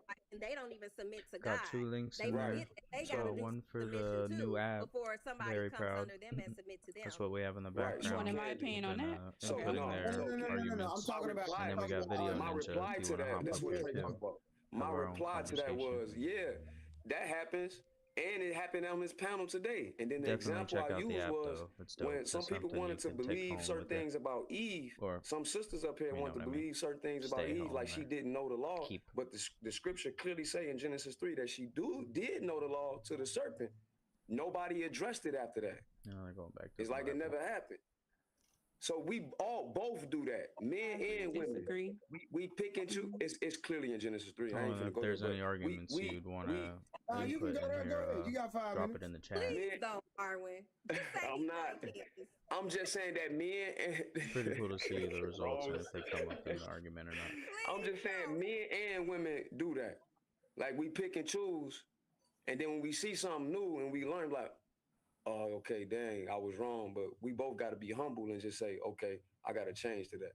[SPEAKER 6] wife, and they don't even submit to
[SPEAKER 3] Got
[SPEAKER 6] God.
[SPEAKER 3] 2 links
[SPEAKER 6] They
[SPEAKER 3] in
[SPEAKER 9] Right.
[SPEAKER 3] there.
[SPEAKER 6] forget that they got to do
[SPEAKER 3] One for
[SPEAKER 6] submission
[SPEAKER 3] the new
[SPEAKER 6] too
[SPEAKER 3] app.
[SPEAKER 6] before somebody
[SPEAKER 3] Very
[SPEAKER 6] comes
[SPEAKER 3] proud.
[SPEAKER 6] under them and submit to them.
[SPEAKER 3] That's what we have in the
[SPEAKER 9] Right.
[SPEAKER 8] You
[SPEAKER 9] So
[SPEAKER 3] background.
[SPEAKER 8] wanted my
[SPEAKER 9] Candy.
[SPEAKER 8] opinion on that?
[SPEAKER 9] So
[SPEAKER 8] Okay.
[SPEAKER 3] Putting
[SPEAKER 9] no.
[SPEAKER 3] their
[SPEAKER 4] No. I'm
[SPEAKER 3] arguments,
[SPEAKER 4] talking about.
[SPEAKER 9] reply,
[SPEAKER 3] and then we got
[SPEAKER 4] I'm
[SPEAKER 3] video
[SPEAKER 9] my
[SPEAKER 3] ninja
[SPEAKER 9] reply
[SPEAKER 3] if you
[SPEAKER 9] to
[SPEAKER 3] want to
[SPEAKER 9] that,
[SPEAKER 3] hop
[SPEAKER 9] this
[SPEAKER 3] up
[SPEAKER 9] is what
[SPEAKER 3] here
[SPEAKER 9] Trey
[SPEAKER 3] too.
[SPEAKER 9] talking about.
[SPEAKER 3] Have
[SPEAKER 9] My
[SPEAKER 3] our own
[SPEAKER 9] reply to that
[SPEAKER 3] conversation.
[SPEAKER 9] was, yeah, that happens, and it happened on this panel today. And then the
[SPEAKER 3] Definitely
[SPEAKER 9] example
[SPEAKER 3] check
[SPEAKER 9] I
[SPEAKER 3] out the
[SPEAKER 9] used
[SPEAKER 3] app
[SPEAKER 9] was
[SPEAKER 3] though. It's dope.
[SPEAKER 9] when some
[SPEAKER 3] It's
[SPEAKER 9] people
[SPEAKER 3] something you
[SPEAKER 9] wanted to
[SPEAKER 3] can take
[SPEAKER 9] believe
[SPEAKER 3] home
[SPEAKER 9] certain
[SPEAKER 3] with it,
[SPEAKER 9] things about Eve.
[SPEAKER 3] or
[SPEAKER 9] Some sisters up here
[SPEAKER 3] you know
[SPEAKER 9] want to
[SPEAKER 3] what I mean.
[SPEAKER 9] believe certain things about
[SPEAKER 3] Stay
[SPEAKER 9] Eve,
[SPEAKER 3] home
[SPEAKER 9] like she
[SPEAKER 3] or
[SPEAKER 9] didn't know the law.
[SPEAKER 3] keep.
[SPEAKER 9] But the scripture clearly say in Genesis 3 that she did know the law to the serpent. Nobody addressed it after that.
[SPEAKER 3] No, they're going back to
[SPEAKER 9] It's
[SPEAKER 3] the
[SPEAKER 9] like it
[SPEAKER 3] Bible.
[SPEAKER 9] never happened. So we all both do that, men and women.
[SPEAKER 8] Disagree.
[SPEAKER 9] We pick and choose. It's clearly in Genesis 3. I
[SPEAKER 3] Oh,
[SPEAKER 9] ain't
[SPEAKER 3] and
[SPEAKER 9] finna
[SPEAKER 3] if
[SPEAKER 9] go there,
[SPEAKER 3] there's any
[SPEAKER 9] but
[SPEAKER 3] arguments you'd want to
[SPEAKER 4] You can
[SPEAKER 3] input
[SPEAKER 4] go
[SPEAKER 3] in
[SPEAKER 4] there. Go
[SPEAKER 3] here,
[SPEAKER 4] ahead. You got 5
[SPEAKER 3] drop
[SPEAKER 4] minutes.
[SPEAKER 3] it in the chat.
[SPEAKER 6] Please don't, Arwen. Just say
[SPEAKER 9] I'm not.
[SPEAKER 6] Candace.
[SPEAKER 9] I'm just saying that men and
[SPEAKER 3] Pretty cool to see the results and if they come up in the argument or not.
[SPEAKER 9] I'm just saying men and women do that. Like we pick and choose, and then when we see something new and we learn, like, oh, okay, dang, I was wrong, but we both got to be humble and just say, okay, I got to change to that.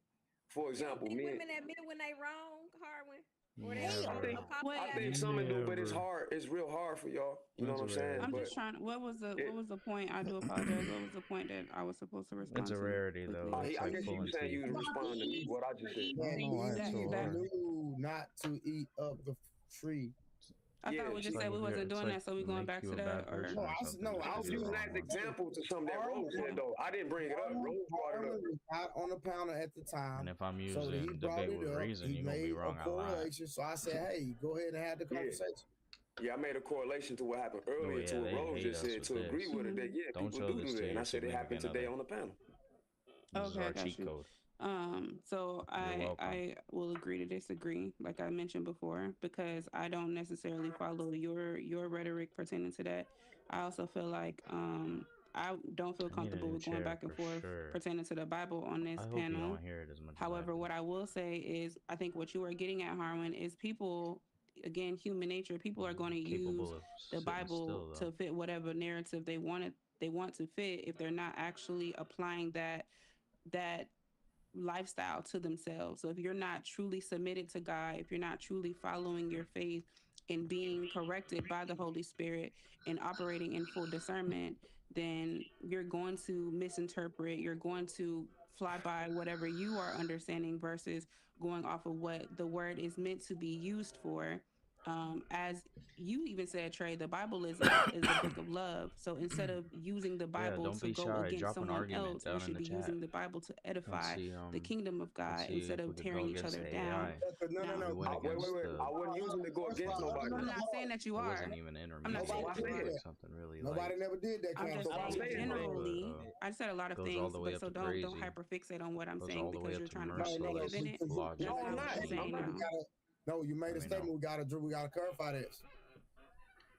[SPEAKER 9] For
[SPEAKER 6] You don't
[SPEAKER 9] example,
[SPEAKER 6] think
[SPEAKER 9] men.
[SPEAKER 6] women admit when they wrong, Harwin? Or they
[SPEAKER 8] Hell
[SPEAKER 9] I think
[SPEAKER 6] apologize?
[SPEAKER 9] some do, but it's
[SPEAKER 3] Never.
[SPEAKER 9] hard. It's real hard for y'all. You know
[SPEAKER 3] It's
[SPEAKER 9] what I'm
[SPEAKER 3] a
[SPEAKER 9] saying?
[SPEAKER 3] rarity.
[SPEAKER 8] I'm
[SPEAKER 9] But
[SPEAKER 8] just trying. What was the point? I do apologize. What was the point that I was supposed to respond
[SPEAKER 3] It's a
[SPEAKER 8] to?
[SPEAKER 3] rarity though.
[SPEAKER 9] I
[SPEAKER 3] It's
[SPEAKER 9] I
[SPEAKER 3] like
[SPEAKER 9] guess you
[SPEAKER 3] pulling
[SPEAKER 9] saying
[SPEAKER 3] teeth.
[SPEAKER 9] you was responding to what I just said.
[SPEAKER 3] I don't know why it's so
[SPEAKER 8] that-
[SPEAKER 3] hard.
[SPEAKER 4] Knew not to eat of the tree.
[SPEAKER 8] I
[SPEAKER 9] Yeah,
[SPEAKER 8] thought we just
[SPEAKER 3] It's
[SPEAKER 8] said
[SPEAKER 3] like
[SPEAKER 8] we
[SPEAKER 3] if you're-
[SPEAKER 8] wasn't
[SPEAKER 3] it's
[SPEAKER 8] doing
[SPEAKER 3] like
[SPEAKER 8] that, so we going
[SPEAKER 3] make
[SPEAKER 8] back
[SPEAKER 3] you
[SPEAKER 8] to
[SPEAKER 3] a bad
[SPEAKER 8] that. Or
[SPEAKER 3] person
[SPEAKER 4] No,
[SPEAKER 3] or
[SPEAKER 4] I
[SPEAKER 3] something.
[SPEAKER 4] no,
[SPEAKER 3] if
[SPEAKER 4] I
[SPEAKER 3] you
[SPEAKER 9] I
[SPEAKER 4] was
[SPEAKER 9] was
[SPEAKER 3] do the
[SPEAKER 9] using
[SPEAKER 3] wrong
[SPEAKER 9] that as
[SPEAKER 3] one.
[SPEAKER 9] example to something that Rose said though. I didn't bring it up. Rose brought it up.
[SPEAKER 4] was not on the panel at the time.
[SPEAKER 3] And if I'm
[SPEAKER 4] So he
[SPEAKER 3] using
[SPEAKER 4] brought
[SPEAKER 3] debate
[SPEAKER 4] it
[SPEAKER 3] with
[SPEAKER 4] up.
[SPEAKER 3] reason,
[SPEAKER 4] He
[SPEAKER 3] you're gonna be
[SPEAKER 4] made
[SPEAKER 3] wrong
[SPEAKER 4] a
[SPEAKER 3] a lot.
[SPEAKER 4] correlation. So I said, hey, go ahead and have the
[SPEAKER 9] Yeah.
[SPEAKER 4] conversation.
[SPEAKER 9] Yeah, I made a correlation to what happened earlier
[SPEAKER 3] yeah,
[SPEAKER 9] to what
[SPEAKER 3] they
[SPEAKER 9] Rose
[SPEAKER 3] hate
[SPEAKER 9] just
[SPEAKER 3] us
[SPEAKER 9] said
[SPEAKER 3] with
[SPEAKER 9] to agree
[SPEAKER 3] this.
[SPEAKER 9] with it. That yeah,
[SPEAKER 3] Don't
[SPEAKER 9] people
[SPEAKER 3] show
[SPEAKER 9] do
[SPEAKER 3] this
[SPEAKER 9] do
[SPEAKER 3] to
[SPEAKER 9] that, and
[SPEAKER 3] your
[SPEAKER 9] I said it happened
[SPEAKER 3] significant
[SPEAKER 9] today
[SPEAKER 3] other.
[SPEAKER 9] on the panel.
[SPEAKER 3] This is
[SPEAKER 8] Okay, I
[SPEAKER 3] our
[SPEAKER 8] got
[SPEAKER 3] cheat
[SPEAKER 8] you.
[SPEAKER 3] code.
[SPEAKER 8] So
[SPEAKER 3] You're
[SPEAKER 8] I
[SPEAKER 3] welcome.
[SPEAKER 8] will agree to disagree, like I mentioned before, because I don't necessarily follow your rhetoric pertaining to that. I also feel like I don't feel
[SPEAKER 3] I need a
[SPEAKER 8] comfortable
[SPEAKER 3] new
[SPEAKER 8] with going
[SPEAKER 3] chair
[SPEAKER 8] back and
[SPEAKER 3] for
[SPEAKER 8] forth
[SPEAKER 3] sure.
[SPEAKER 8] pertaining to the Bible on this
[SPEAKER 3] I hope you
[SPEAKER 8] panel.
[SPEAKER 3] don't hear it as much
[SPEAKER 8] However,
[SPEAKER 3] as I
[SPEAKER 8] what
[SPEAKER 3] do.
[SPEAKER 8] I will say is, I think what you are getting at, Harwin, is people, again, human nature. People are going to use
[SPEAKER 3] Capable of
[SPEAKER 8] the
[SPEAKER 3] sitting
[SPEAKER 8] Bible
[SPEAKER 3] still though.
[SPEAKER 8] to fit whatever narrative they want to fit. If they're not actually applying that lifestyle to themselves. So if you're not truly submitted to God, if you're not truly following your faith and being corrected by the Holy Spirit and operating in full discernment, then you're going to misinterpret, you're going to fly by whatever you are understanding versus going off of what the word is meant to be used for. As you even said, Trey, the Bible is a book of love. So instead of using the
[SPEAKER 3] Yeah,
[SPEAKER 8] Bible
[SPEAKER 3] don't
[SPEAKER 8] to
[SPEAKER 3] be
[SPEAKER 8] go
[SPEAKER 3] shy.
[SPEAKER 8] against
[SPEAKER 3] Drop an
[SPEAKER 8] someone
[SPEAKER 3] argument
[SPEAKER 8] else, we
[SPEAKER 3] down in
[SPEAKER 8] should
[SPEAKER 3] the
[SPEAKER 8] be
[SPEAKER 3] chat.
[SPEAKER 8] using the Bible to
[SPEAKER 3] Let's
[SPEAKER 8] edify
[SPEAKER 3] see.
[SPEAKER 8] the kingdom of
[SPEAKER 3] Let's
[SPEAKER 8] God
[SPEAKER 3] see
[SPEAKER 8] instead
[SPEAKER 3] if we
[SPEAKER 8] of
[SPEAKER 3] could go
[SPEAKER 8] tearing each
[SPEAKER 3] against
[SPEAKER 8] other
[SPEAKER 3] the
[SPEAKER 8] down.
[SPEAKER 3] AI.
[SPEAKER 4] No.
[SPEAKER 8] Now,
[SPEAKER 3] We went
[SPEAKER 9] Wait,
[SPEAKER 3] against
[SPEAKER 9] wait.
[SPEAKER 3] the.
[SPEAKER 9] I wasn't using to go against nobody.
[SPEAKER 8] I'm not saying that you
[SPEAKER 3] It
[SPEAKER 8] are.
[SPEAKER 3] wasn't even
[SPEAKER 8] I'm not saying
[SPEAKER 3] intermediate.
[SPEAKER 8] that
[SPEAKER 3] It
[SPEAKER 8] you
[SPEAKER 3] was
[SPEAKER 8] are.
[SPEAKER 3] like something really
[SPEAKER 4] Nobody
[SPEAKER 3] like.
[SPEAKER 4] never did that.
[SPEAKER 8] I'm
[SPEAKER 4] Cam.
[SPEAKER 8] just
[SPEAKER 9] So I'm
[SPEAKER 8] saying
[SPEAKER 9] saying though,
[SPEAKER 8] generally. I said a lot of
[SPEAKER 3] Goes all
[SPEAKER 8] things,
[SPEAKER 3] the way
[SPEAKER 8] but
[SPEAKER 3] up
[SPEAKER 8] so
[SPEAKER 3] to
[SPEAKER 8] don't
[SPEAKER 3] crazy.
[SPEAKER 8] hyperfixate on what I'm
[SPEAKER 3] Goes
[SPEAKER 8] saying
[SPEAKER 3] all the way
[SPEAKER 8] because
[SPEAKER 3] up
[SPEAKER 8] you're
[SPEAKER 3] to
[SPEAKER 8] trying to put
[SPEAKER 4] No,
[SPEAKER 8] negative
[SPEAKER 3] merciless,
[SPEAKER 8] in it.
[SPEAKER 3] logical,
[SPEAKER 8] That's
[SPEAKER 9] No, I'm
[SPEAKER 8] not what
[SPEAKER 9] not.
[SPEAKER 8] I'm saying
[SPEAKER 9] I'm
[SPEAKER 8] now.
[SPEAKER 4] No, you made
[SPEAKER 3] Let
[SPEAKER 4] a
[SPEAKER 3] me
[SPEAKER 4] statement.
[SPEAKER 3] know.
[SPEAKER 4] We gotta clarify this.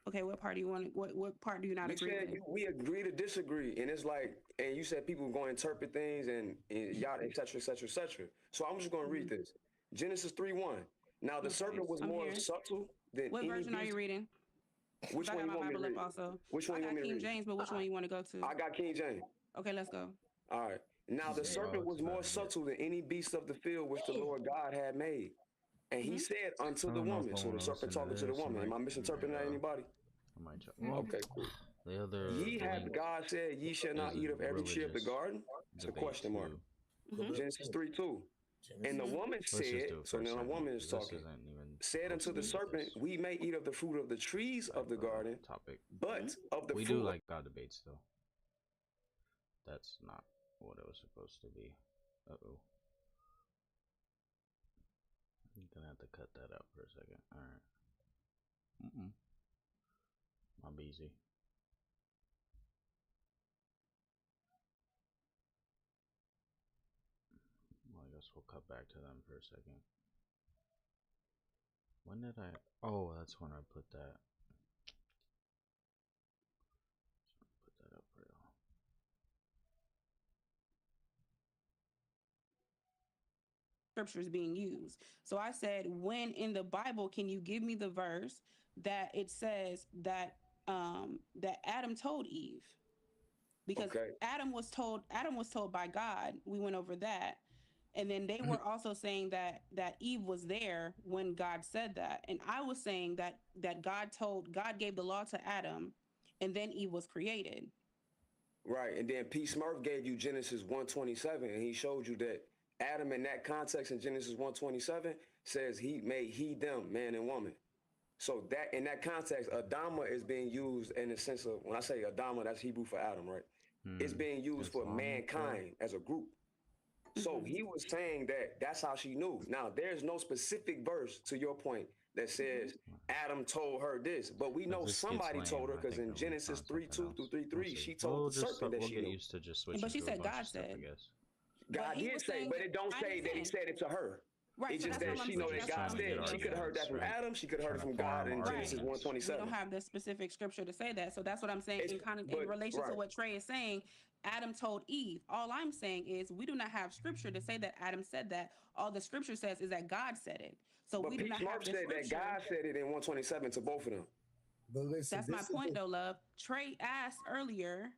[SPEAKER 8] Okay, what part do you want? What part do you not
[SPEAKER 9] You
[SPEAKER 8] agree
[SPEAKER 9] said
[SPEAKER 8] with?
[SPEAKER 9] we agree to disagree, and it's like, and you said people going to interpret things and y'all, et cetera, et cetera, et cetera. So I'm just going to read this. Genesis 3:1. Now the
[SPEAKER 8] Okay,
[SPEAKER 9] serpent was
[SPEAKER 8] I'm
[SPEAKER 9] more
[SPEAKER 8] here.
[SPEAKER 9] subtle than
[SPEAKER 8] What
[SPEAKER 9] any
[SPEAKER 8] version are you
[SPEAKER 9] beast.
[SPEAKER 8] reading?
[SPEAKER 9] Which
[SPEAKER 8] I
[SPEAKER 9] one
[SPEAKER 8] got
[SPEAKER 9] you
[SPEAKER 8] my
[SPEAKER 9] want me to
[SPEAKER 8] Bible up
[SPEAKER 9] read?
[SPEAKER 8] also.
[SPEAKER 9] Which one
[SPEAKER 8] I
[SPEAKER 9] you want
[SPEAKER 8] got
[SPEAKER 9] me to
[SPEAKER 8] King
[SPEAKER 9] read?
[SPEAKER 8] James, but which one you want to go to?
[SPEAKER 9] I got King James.
[SPEAKER 8] Okay, let's go.
[SPEAKER 9] All right. Now the serpent was more subtle than any beast of the field which the Lord God had made. And he said unto
[SPEAKER 3] I
[SPEAKER 9] the
[SPEAKER 3] don't know if
[SPEAKER 9] woman.
[SPEAKER 3] I
[SPEAKER 9] So the
[SPEAKER 3] want to
[SPEAKER 9] serpent
[SPEAKER 3] listen to
[SPEAKER 9] talking to the
[SPEAKER 3] this.
[SPEAKER 9] woman. Am I misinterpreting that, anybody?
[SPEAKER 3] I might well,
[SPEAKER 9] Okay, cool.
[SPEAKER 3] the other
[SPEAKER 9] Ye hath
[SPEAKER 3] link
[SPEAKER 9] God said, ye shall not
[SPEAKER 3] is
[SPEAKER 9] eat of every tree of the
[SPEAKER 3] religious
[SPEAKER 9] garden? It's a
[SPEAKER 3] debate
[SPEAKER 9] question mark.
[SPEAKER 3] too.
[SPEAKER 9] Genesis 3:2. And the woman
[SPEAKER 3] Let's just
[SPEAKER 9] said,
[SPEAKER 3] do it
[SPEAKER 9] so
[SPEAKER 3] for a
[SPEAKER 9] now the
[SPEAKER 3] second,
[SPEAKER 9] woman is
[SPEAKER 3] 'cause this
[SPEAKER 9] talking,
[SPEAKER 3] isn't even
[SPEAKER 9] said unto
[SPEAKER 3] supposed
[SPEAKER 9] the
[SPEAKER 3] to be
[SPEAKER 9] serpent,
[SPEAKER 3] this
[SPEAKER 9] we may eat of the fruit of the trees of the garden,
[SPEAKER 3] topic.
[SPEAKER 9] but of the
[SPEAKER 3] We
[SPEAKER 9] fruit
[SPEAKER 3] do like God debates though. That's not what it was supposed to be. Uh-oh. I'm gonna have to cut that out for a second. Alright. I'm easy. Well, I guess we'll cut back to them for a second. When did I... Oh, that's when I put that. Put that up for y'all.
[SPEAKER 8] scriptures being used. So I said, when in the Bible can you give me the verse that it says that that Adam told Eve? Because Adam was told by God. We went over that. And then they were also saying that Eve was there when God said that. And I was saying that God gave the law to Adam, and then Eve was created.
[SPEAKER 9] Right, and then P. Smurf gave you Genesis 1:27, and he showed you that Adam in that context in Genesis 1:27 says he made he them, man and woman. So that in that context, Adama is being used in the sense of, when I say Adama, that's Hebrew for Adam, right? It's being used for mankind as a group. So he was saying that that's how she knew. Now, there's no specific verse, to your point, that says Adam told her this, but we know somebody told her, because in Genesis 3:2 through 3:3, she told the serpent that she knew.
[SPEAKER 8] But she said God said.
[SPEAKER 9] God did say, but it don't say that he said it to her.
[SPEAKER 8] Right,
[SPEAKER 9] it's
[SPEAKER 8] so
[SPEAKER 9] just that she know that God said. She could have heard that from Adam. She could have heard it from God in Genesis 1:27.
[SPEAKER 8] We don't have the specific scripture to say that. So that's what I'm saying in relation to what Trey is saying. Adam told Eve. All I'm saying is we do not have scripture to say that Adam said that. All the scripture says is that God said it. So
[SPEAKER 9] but
[SPEAKER 8] we do not have the
[SPEAKER 9] said that God said it in 1:27 to both of them.
[SPEAKER 4] But listen,
[SPEAKER 8] that's my point, though, love. Trey asked earlier,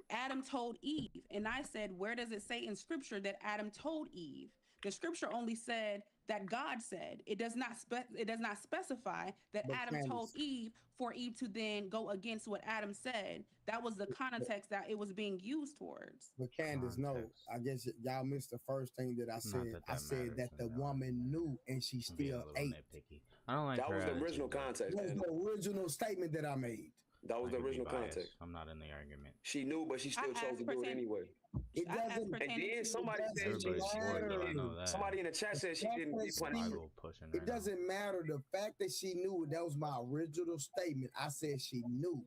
[SPEAKER 8] Adam told Eve. And I said, where does it say in scripture that Adam told Eve? The scripture only said that God said. It does not specify that Adam told Eve for Eve to then go against what Adam said. That was the context that it was being used towards.
[SPEAKER 4] But Candace, no, I guess y'all missed the first thing that I said. I said that the woman knew and she still ate.
[SPEAKER 3] I don't like
[SPEAKER 9] that was the original context.
[SPEAKER 4] That was the original statement that I made.
[SPEAKER 9] That was the original context.
[SPEAKER 3] I'm not in the argument.
[SPEAKER 9] She knew, but she still chose to do it anyway.
[SPEAKER 4] It doesn't.
[SPEAKER 9] And then somebody said somebody in the chat said she didn't be punished.
[SPEAKER 4] It doesn't matter. The fact that she knew, that was my original statement. I said she knew.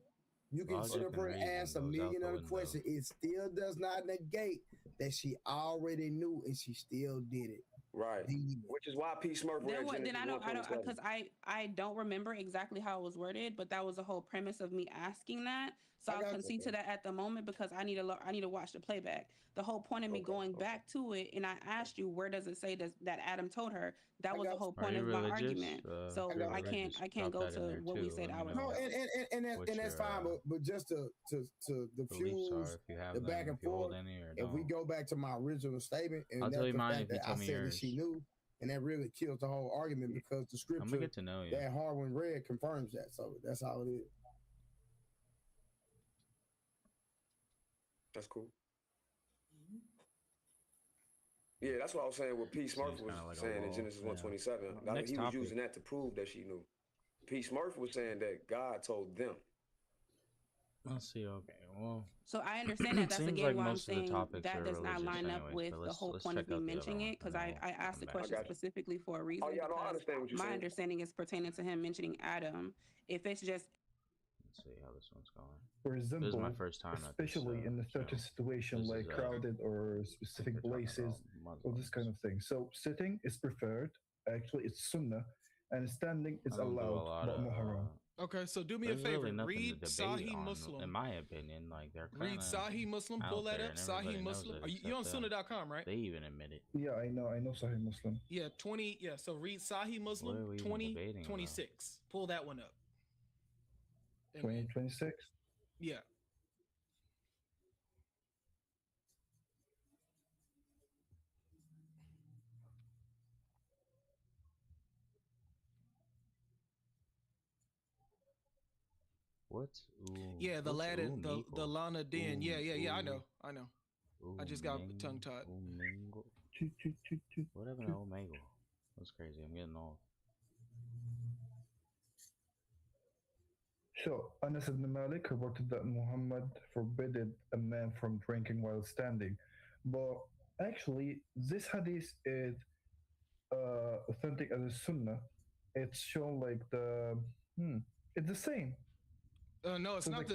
[SPEAKER 4] You can sit up and ask a million other questions. It still does not negate that she already knew and she still did it.
[SPEAKER 9] Right. Which is why P. Smurf read Genesis.
[SPEAKER 8] Then I don't because I don't remember exactly how it was worded, but that was the whole premise of me asking that. So I'll concede to that at the moment because I need to watch the playback. The whole point of me going back to it, and I asked you, where does it say that Adam told her? That was the whole point of my argument. So I can't go to what we said.
[SPEAKER 4] No, and that's fine. But just to diffuse the back and forth, if we go back to my original statement, and that's the fact that I said that she knew, and that really kills the whole argument because the scripture that Harwin read confirms that. So that's all it is.
[SPEAKER 9] That's cool. Yeah, that's what I was saying. What P. Smurf was saying in Genesis 1:27. He was using that to prove that she knew. P. Smurf was saying that God told them.
[SPEAKER 3] Let's see. Okay, well.
[SPEAKER 8] So I understand that. That's again why I'm saying that does not line up with the whole point of me mentioning it, because I asked the question specifically for a reason.
[SPEAKER 9] Oh yeah, I understand what you're saying.
[SPEAKER 8] My understanding is pertaining to him mentioning Adam. If it's just.
[SPEAKER 3] Let's see how this one's going.
[SPEAKER 10] For example,
[SPEAKER 3] this is my first time
[SPEAKER 10] especially in a certain situation like crowded or specific places or this kind of thing. So sitting is preferred. Actually, it's sunnah, and standing is allowed, but muharram.
[SPEAKER 2] Okay, so do me a favor. Read Sahih Muslim.
[SPEAKER 3] In my opinion, like they're
[SPEAKER 2] read Sahih Muslim. Pull that up. Sahih Muslim. You're on Sunnah.com, right?
[SPEAKER 3] They even admit it.
[SPEAKER 10] Yeah, I know Sahih Muslim.
[SPEAKER 2] Yeah, 20. Yeah, so read Sahih Muslim 2026. Pull that one up.
[SPEAKER 10] 2026.
[SPEAKER 2] Yeah.
[SPEAKER 3] What?
[SPEAKER 2] Yeah, the Latin, the Lana Din. Yeah. I know. I just got tongue tied.
[SPEAKER 3] Whatever, Omegle. That's crazy. I'm getting old.
[SPEAKER 10] So, Anas ibn Malik reported that Muhammad forbade a man from drinking while standing. But actually, this hadith is authentic as a sunnah. It's shown like it's the same.
[SPEAKER 2] No, it's not.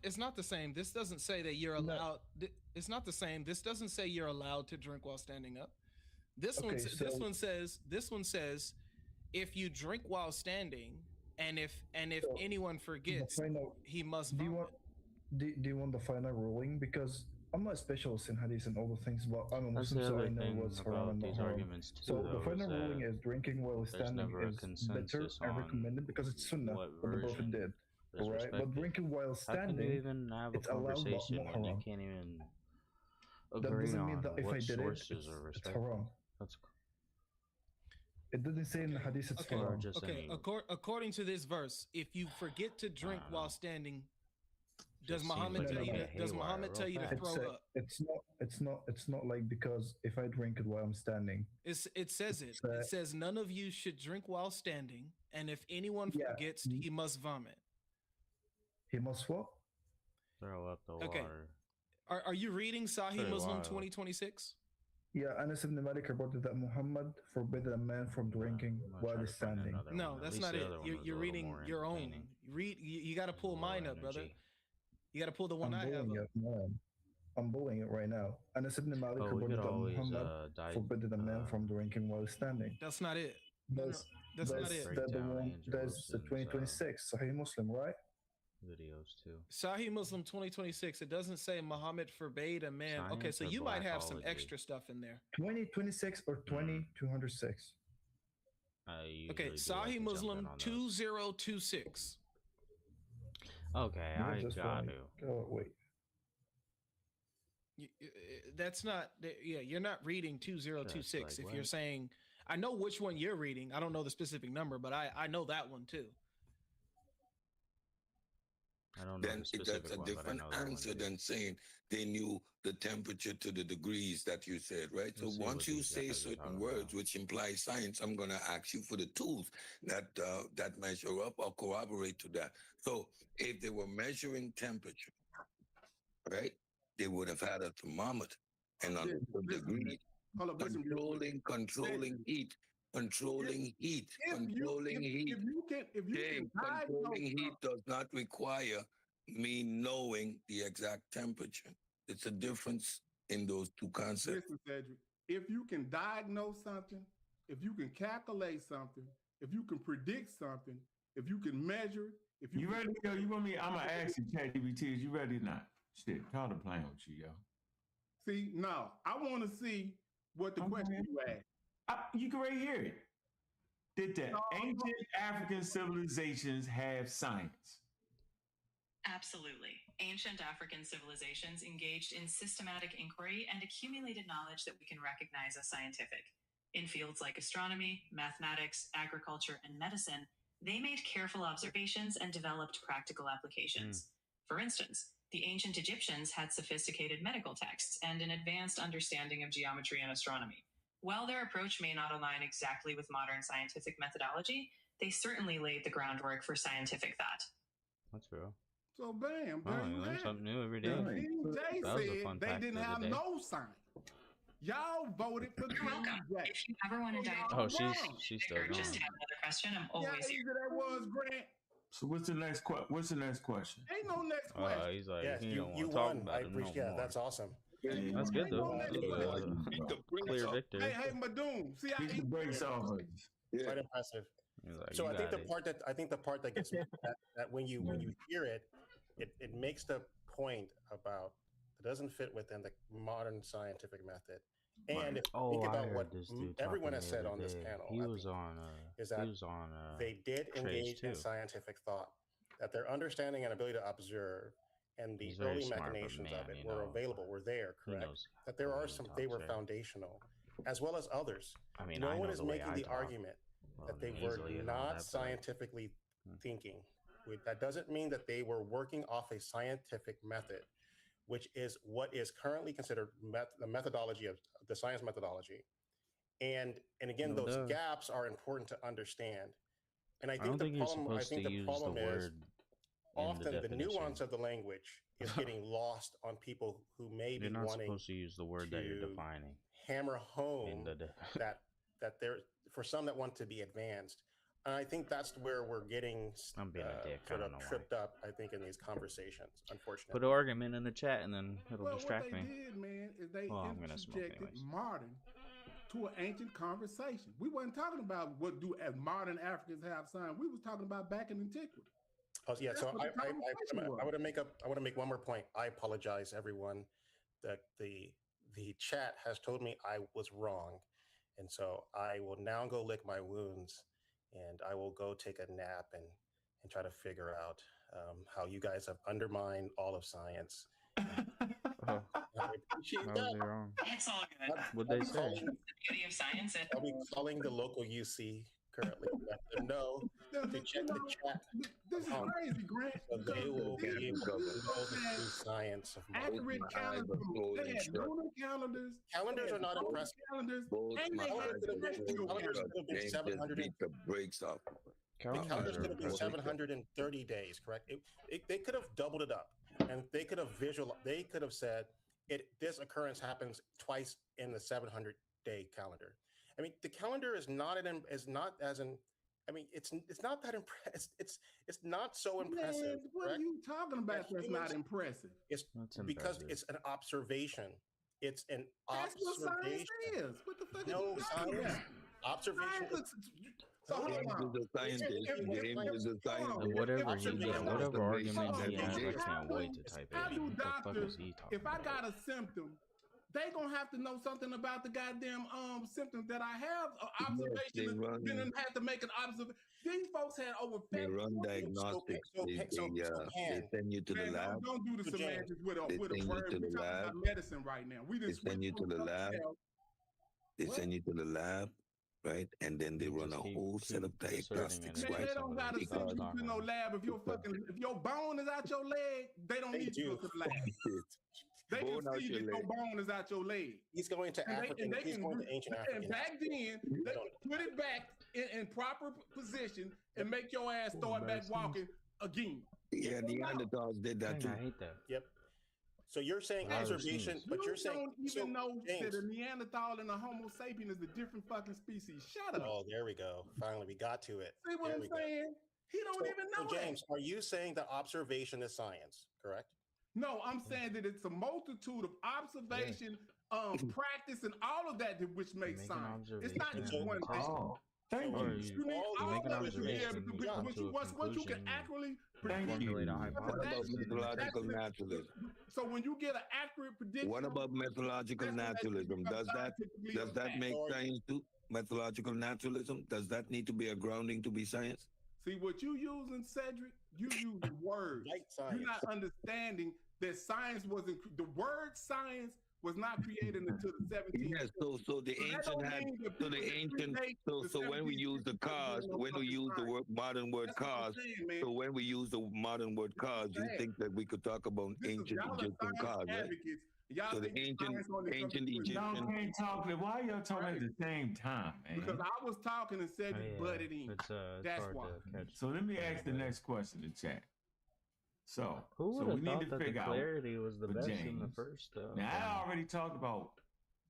[SPEAKER 2] It's not the same. This doesn't say that you're allowed. No. It's not the same. This doesn't say you're allowed to drink while standing up. This one says, if you drink while standing, and if
[SPEAKER 10] so
[SPEAKER 2] anyone forgets, he must.
[SPEAKER 10] Do you want the final ruling? Because I'm not a specialist in hadith and all the things, but I'm a
[SPEAKER 3] That's
[SPEAKER 10] Muslim,
[SPEAKER 3] the
[SPEAKER 10] so
[SPEAKER 3] other
[SPEAKER 10] I know
[SPEAKER 3] thing
[SPEAKER 10] what's haram
[SPEAKER 3] about
[SPEAKER 10] and not
[SPEAKER 3] these
[SPEAKER 10] haram.
[SPEAKER 3] arguments too,
[SPEAKER 10] So the
[SPEAKER 3] though, is
[SPEAKER 10] final ruling
[SPEAKER 3] that
[SPEAKER 10] is drinking while
[SPEAKER 3] there's
[SPEAKER 10] standing
[SPEAKER 3] never a
[SPEAKER 10] is better
[SPEAKER 3] consensus
[SPEAKER 10] and
[SPEAKER 3] on
[SPEAKER 10] recommended because it's sunnah,
[SPEAKER 3] what
[SPEAKER 10] what the Prophet
[SPEAKER 3] version
[SPEAKER 10] did.
[SPEAKER 3] is
[SPEAKER 10] Right? But
[SPEAKER 3] respected.
[SPEAKER 10] drinking while
[SPEAKER 3] How can you
[SPEAKER 10] standing,
[SPEAKER 3] even have a
[SPEAKER 10] it's allowed but
[SPEAKER 3] conversation
[SPEAKER 10] not
[SPEAKER 3] when you
[SPEAKER 10] haram.
[SPEAKER 3] can't even
[SPEAKER 10] That
[SPEAKER 3] agree
[SPEAKER 10] doesn't mean
[SPEAKER 3] on
[SPEAKER 10] that if I
[SPEAKER 3] what
[SPEAKER 10] did it,
[SPEAKER 3] sources are
[SPEAKER 10] it's
[SPEAKER 3] respected?
[SPEAKER 10] haram.
[SPEAKER 3] That's
[SPEAKER 10] It didn't say in the hadith it's
[SPEAKER 3] or
[SPEAKER 10] haram.
[SPEAKER 3] just
[SPEAKER 2] Okay,
[SPEAKER 3] any.
[SPEAKER 2] according to this verse, if you forget to drink
[SPEAKER 3] know.
[SPEAKER 2] while standing,
[SPEAKER 3] Just
[SPEAKER 2] does
[SPEAKER 3] seems
[SPEAKER 2] Muhammad
[SPEAKER 3] like
[SPEAKER 2] tell
[SPEAKER 3] it'll
[SPEAKER 2] you
[SPEAKER 3] get
[SPEAKER 2] to, does
[SPEAKER 3] haywire
[SPEAKER 2] Muhammad
[SPEAKER 3] real
[SPEAKER 2] tell you to
[SPEAKER 3] fast.
[SPEAKER 2] throw up?
[SPEAKER 10] It's not like because if I drink it while I'm standing.
[SPEAKER 2] It says it. It says none of you should drink while standing, and if anyone forgets, he must vomit.
[SPEAKER 10] He must what?
[SPEAKER 3] Throw up the
[SPEAKER 2] Okay.
[SPEAKER 3] water.
[SPEAKER 2] Are you reading Sahih
[SPEAKER 3] Pretty
[SPEAKER 2] Muslim
[SPEAKER 3] wild.
[SPEAKER 2] 2026?
[SPEAKER 10] Yeah, Anas ibn Malik reported that Muhammad forbid a man from drinking while he's standing.
[SPEAKER 2] No, that's not it. You're reading your own. You got to pull mine up, brother. You got to pull the one I have up.
[SPEAKER 10] I'm bullying it right now. Anas ibn Malik reported that Muhammad forbid a man from drinking while standing.
[SPEAKER 2] That's not it.
[SPEAKER 10] That's
[SPEAKER 2] not it.
[SPEAKER 10] That's the 2026 Sahih Muslim, right?
[SPEAKER 3] Videos too.
[SPEAKER 2] Sahih Muslim 2026. It doesn't say Muhammad forbade a man.
[SPEAKER 3] Science
[SPEAKER 2] okay, so
[SPEAKER 3] or
[SPEAKER 2] you might have some
[SPEAKER 3] blackology?
[SPEAKER 2] extra stuff in there.
[SPEAKER 10] 2026 or 2206.
[SPEAKER 2] Okay, Sahih Muslim 2026.
[SPEAKER 3] Okay, I got to.
[SPEAKER 10] Oh wait.
[SPEAKER 2] That's not. Yeah, you're not reading 2026. If you're saying, I know which one you're reading. I don't know the specific number, but I know that one too.
[SPEAKER 3] I don't know
[SPEAKER 11] then that's a different answer than saying they knew the temperature to the degrees that you said, right? So once you say certain words which imply science, I'm going to ask you for the tools that that measure up or corroborate to that. So if they were measuring temperature, right, they would have had a thermometer and on the degree controlling heat. Controlling heat. Controlling heat. Controlling heat does not require me knowing the exact temperature. It's a difference in those two concepts.
[SPEAKER 12] Listen, Cedric, if you can diagnose something, if you can calculate something, if you can predict something, if you can measure, if you
[SPEAKER 13] ready to go? You want me? I'm gonna ask you, ChatGPT, is you ready or not? Shit, tired of playing with you, yo.
[SPEAKER 12] See, no, I want to see what the question you asked.
[SPEAKER 13] You can right hear it. Did the ancient African civilizations have science?
[SPEAKER 14] Absolutely. Ancient African civilizations engaged in systematic inquiry and accumulated knowledge that we can recognize as scientific. In fields like astronomy, mathematics, agriculture, and medicine, they made careful observations and developed practical applications. For instance, the ancient Egyptians had sophisticated medical texts and an advanced understanding of geometry and astronomy. While their approach may not align exactly with modern scientific methodology, they certainly laid the groundwork for scientific thought.
[SPEAKER 3] That's real.
[SPEAKER 12] So bam,
[SPEAKER 3] oh, you learn something new every day.
[SPEAKER 12] King J said they didn't have no science. Y'all voted for King J.
[SPEAKER 14] If you ever want to dive
[SPEAKER 3] she's still going.
[SPEAKER 14] Just have another question, I'm always here.
[SPEAKER 12] That was Grant.
[SPEAKER 13] So what's the next question?
[SPEAKER 12] Ain't no next question.
[SPEAKER 3] He's like,
[SPEAKER 15] yes,
[SPEAKER 3] he don't
[SPEAKER 15] you
[SPEAKER 3] want to talk
[SPEAKER 15] won.
[SPEAKER 3] about
[SPEAKER 15] I
[SPEAKER 3] it
[SPEAKER 15] appreciate.
[SPEAKER 3] no
[SPEAKER 15] Yeah,
[SPEAKER 3] more.
[SPEAKER 15] that's awesome.
[SPEAKER 3] That's good though. Clear victory.
[SPEAKER 12] Hey, Madoon. See, I
[SPEAKER 13] the brakes off.
[SPEAKER 15] Quite impressive.
[SPEAKER 3] Like,
[SPEAKER 15] so I think the part that gets me that when you hear it, it makes the point about it doesn't fit within the modern scientific method. And if you think about what everyone has said on this panel, they did engage in scientific thought, that their understanding and ability to observe and the early machinations of it were available, were there, correct? That there are some, they were foundational, as well as others.
[SPEAKER 3] I mean,
[SPEAKER 15] no one is making the argument that they were not scientifically thinking. That doesn't mean that they were working off a scientific method, which is what is currently considered the methodology of the science methodology. And again, those gaps are important to understand. And I think the problem is often the nuance of the language is getting lost on people who may be wanting
[SPEAKER 3] supposed to use the word that you're defining.
[SPEAKER 15] Hammer home that there for some that want to be advanced. And I think that's where we're getting sort of tripped up, I think, in these conversations, unfortunately.
[SPEAKER 3] Put an argument in the chat and then it'll distract me.
[SPEAKER 12] What they did, man, is they
[SPEAKER 3] interjected
[SPEAKER 12] modern to an ancient conversation. We wasn't talking about what do modern Africans have science. We was talking about back in antiquity.
[SPEAKER 15] Oh yeah, so I want to make one more point. I apologize, everyone. the chat has told me I was wrong, and so I will now go lick my wounds, and I will go take a nap and try to figure out how you guys have undermined all of science. I appreciate
[SPEAKER 3] How
[SPEAKER 15] that.
[SPEAKER 3] was he wrong?
[SPEAKER 14] It's all good.
[SPEAKER 3] What'd they say?
[SPEAKER 14] The beauty of science.
[SPEAKER 15] I'll be calling the local UC currently. Let them know to check the chat.
[SPEAKER 12] This is crazy, Grant.
[SPEAKER 15] So they will be able to know the true science of
[SPEAKER 12] accurate calendars. They had lunar calendars.
[SPEAKER 15] Calendars are not impressive.
[SPEAKER 12] Calendars.
[SPEAKER 15] And they calendars could have been 700.
[SPEAKER 11] The brakes off.
[SPEAKER 15] Calendars could have been 730 days, correct? They could have doubled it up, and they could have They could have said this occurrence happens twice in the 700-day calendar. I mean, the calendar is not it's not that impressive. It's not so impressive.
[SPEAKER 12] Man, what are you talking about? That's not impressive.
[SPEAKER 15] It's because it's an observation. It's an observation.
[SPEAKER 12] That's what science is. What the fuck
[SPEAKER 15] no
[SPEAKER 12] is you talking
[SPEAKER 15] science.
[SPEAKER 12] about?
[SPEAKER 15] Observation.
[SPEAKER 12] So hold on.
[SPEAKER 3] Whatever argument he has, I can't wait to type it.
[SPEAKER 12] I do
[SPEAKER 3] What the fuck
[SPEAKER 12] doctors.
[SPEAKER 3] is he talking
[SPEAKER 12] If I got a symptom, they gonna have to know something about the goddamn symptoms that I have. Observation. Then have to make an observation. These folks had over 50.
[SPEAKER 11] They run diagnostics. They send you to the lab.
[SPEAKER 12] Don't do the semantics with a word. We're talking about medicine right now.
[SPEAKER 11] They send you to the lab. They send you to the lab. Right, and then they run a whole set of diagnostics.
[SPEAKER 12] Man,
[SPEAKER 11] right?
[SPEAKER 12] they don't gotta send you to no lab. If your bone is out your leg, they don't need you to go to the lab. They can see that your bone is out your leg.
[SPEAKER 15] He's going to African. He's going to ancient African.
[SPEAKER 12] And back then, they put it back in proper position and make your ass start back walking again.
[SPEAKER 11] Yeah, Neanderthals did that too.
[SPEAKER 3] I hate that.
[SPEAKER 15] Yep. So you're saying observation, but you're saying
[SPEAKER 12] you don't even know that a Neanderthal and a Homo sapien is a different fucking species. Shut up.
[SPEAKER 15] Oh, there we go. Finally, we got to it.
[SPEAKER 12] See what I'm saying? He don't even know.
[SPEAKER 15] So James, are you saying that observation is science? Correct.
[SPEAKER 12] No, I'm saying that it's a multitude of observation, practice, and all of that which makes science. It's not just one thing.
[SPEAKER 13] Thank you.
[SPEAKER 12] You need all of it to be able to once you can accurately predict.
[SPEAKER 11] What about methodological naturalism?
[SPEAKER 12] So when you get an accurate prediction.
[SPEAKER 11] What about methodological naturalism? Does that make science too? Methodological naturalism, does that need to be a grounding to be science?
[SPEAKER 12] See what you using, Cedric? You using words. You're not understanding that science wasn't the word science was not created until the 17th.
[SPEAKER 11] Yes, so the ancient had so when we use the cars, when we use the modern word cars, so when we use the modern word cars, you think that we could talk about ancient Egyptian cars, right? So the ancient Egyptian.
[SPEAKER 13] Y'all can't talk. Why y'all talking at the same time, man?
[SPEAKER 12] Because I was talking and Cedric butted in. That's why.
[SPEAKER 13] So let me ask the next question in chat. So
[SPEAKER 3] who
[SPEAKER 13] we need to figure
[SPEAKER 3] the
[SPEAKER 13] out
[SPEAKER 3] clarity was the best
[SPEAKER 13] James.
[SPEAKER 3] in the first.
[SPEAKER 13] Now I already talked about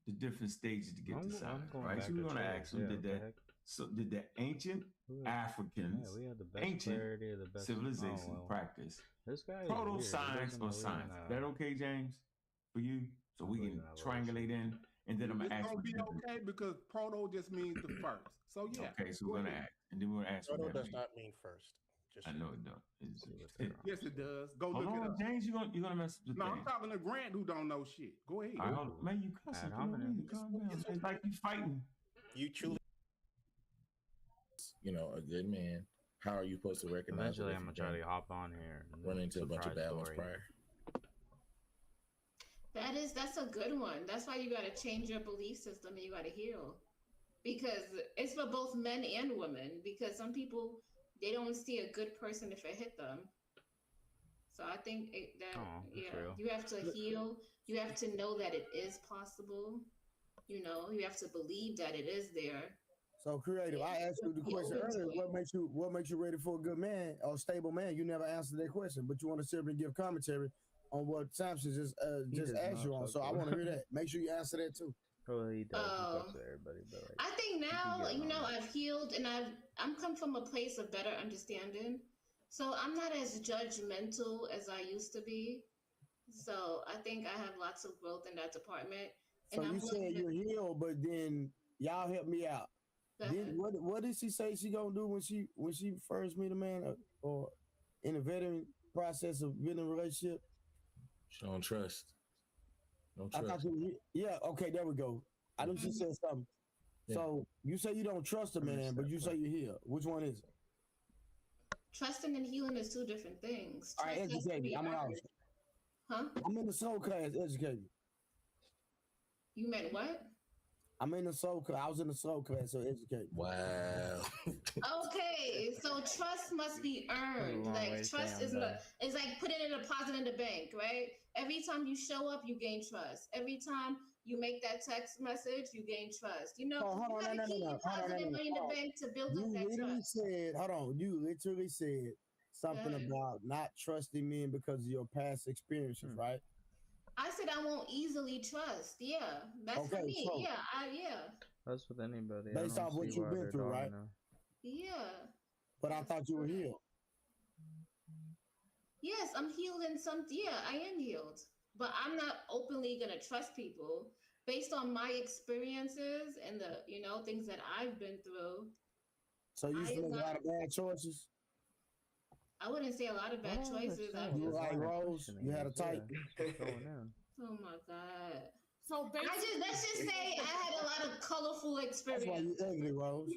[SPEAKER 13] the different stages to get to science, right? So we're gonna ask them, did the ancient Africans, ancient civilization practice proto science or science? Is that okay, James? For you, so we can triangulate in, and then I'm gonna ask.
[SPEAKER 12] It's gonna be okay because proto just means the first. So yeah.
[SPEAKER 13] Okay, so we're gonna ask, and then we're gonna ask.
[SPEAKER 15] Proto does not mean first.
[SPEAKER 13] I know it does.
[SPEAKER 12] Yes, it does. Go
[SPEAKER 13] Hold
[SPEAKER 12] look
[SPEAKER 13] on,
[SPEAKER 12] it up.
[SPEAKER 13] James, you're gonna mess up the
[SPEAKER 12] No,
[SPEAKER 13] thing.
[SPEAKER 12] I'm talking to Grant who don't know shit. Go ahead.
[SPEAKER 13] Man, you cussing. Calm down. It's like you fighting.
[SPEAKER 15] You truly.
[SPEAKER 16] A good man. How are you supposed to recognize?
[SPEAKER 3] Eventually, I'm gonna try to hop on here.
[SPEAKER 16] Run into a bunch of bad ones prior.
[SPEAKER 7] That's a good one. That's why you got to change your belief system and you got to heal, because it's for both men and women. Because some people, they don't see a good person if it hit them. So I think you have to heal. You have to know that it is possible. You have to believe that it is there.
[SPEAKER 4] So creative. I asked you the question earlier. What makes you ready for a good man or stable man? You never answered that question, but you want to sit and give commentary on what Samson just asked you on. So I want to hear that. Make sure you answer that too.
[SPEAKER 3] Oh, he does. He talks to everybody, but
[SPEAKER 7] I think now, I've healed and I'm come from a place of better understanding. So I'm not as judgmental as I used to be. So I think I have lots of growth in that department.
[SPEAKER 4] So you said you're healed, but then y'all help me out. Then what did she say she gonna do when she first meet a man or in a vetting process of being in a relationship?
[SPEAKER 16] She don't trust.
[SPEAKER 4] I thought you. Yeah. Okay. There we go. I know she said something. Yeah. So you say you don't trust a man, but you say you heal. Which one is it?
[SPEAKER 7] Trusting and healing is two different things.
[SPEAKER 4] All right, educate me. I'm I'm in the soul class. Educate me.
[SPEAKER 7] You meant what?
[SPEAKER 4] I'm in the soul class. I was in the soul class, so educate me.
[SPEAKER 16] Wow.
[SPEAKER 7] Okay, so trust must be earned. Like trust is like putting a deposit in the bank, right? Every time you show up, you gain trust. Every time you make that text message, you gain trust. You know, you gotta keep depositing money in the bank to build up that trust.
[SPEAKER 4] You literally said something about not trusting men because of your past experiences, right?
[SPEAKER 7] I said I won't easily trust. Yeah, that's for me. So, yeah.
[SPEAKER 3] That's with anybody.
[SPEAKER 4] Based off what you've been through, right?
[SPEAKER 7] Yeah.
[SPEAKER 4] But I thought you were healed.
[SPEAKER 7] Yes, I'm healed in some. Yeah, I am healed, but I'm not openly gonna trust people based on my experiences and the things that I've been through.
[SPEAKER 4] So you used to make a lot of bad choices.
[SPEAKER 7] I wouldn't say a lot of bad choices.
[SPEAKER 4] You were like Rose. You had a type.
[SPEAKER 7] Oh my God. So let's just say I had a lot of colorful experiences.
[SPEAKER 4] That's why you ugly, Rose.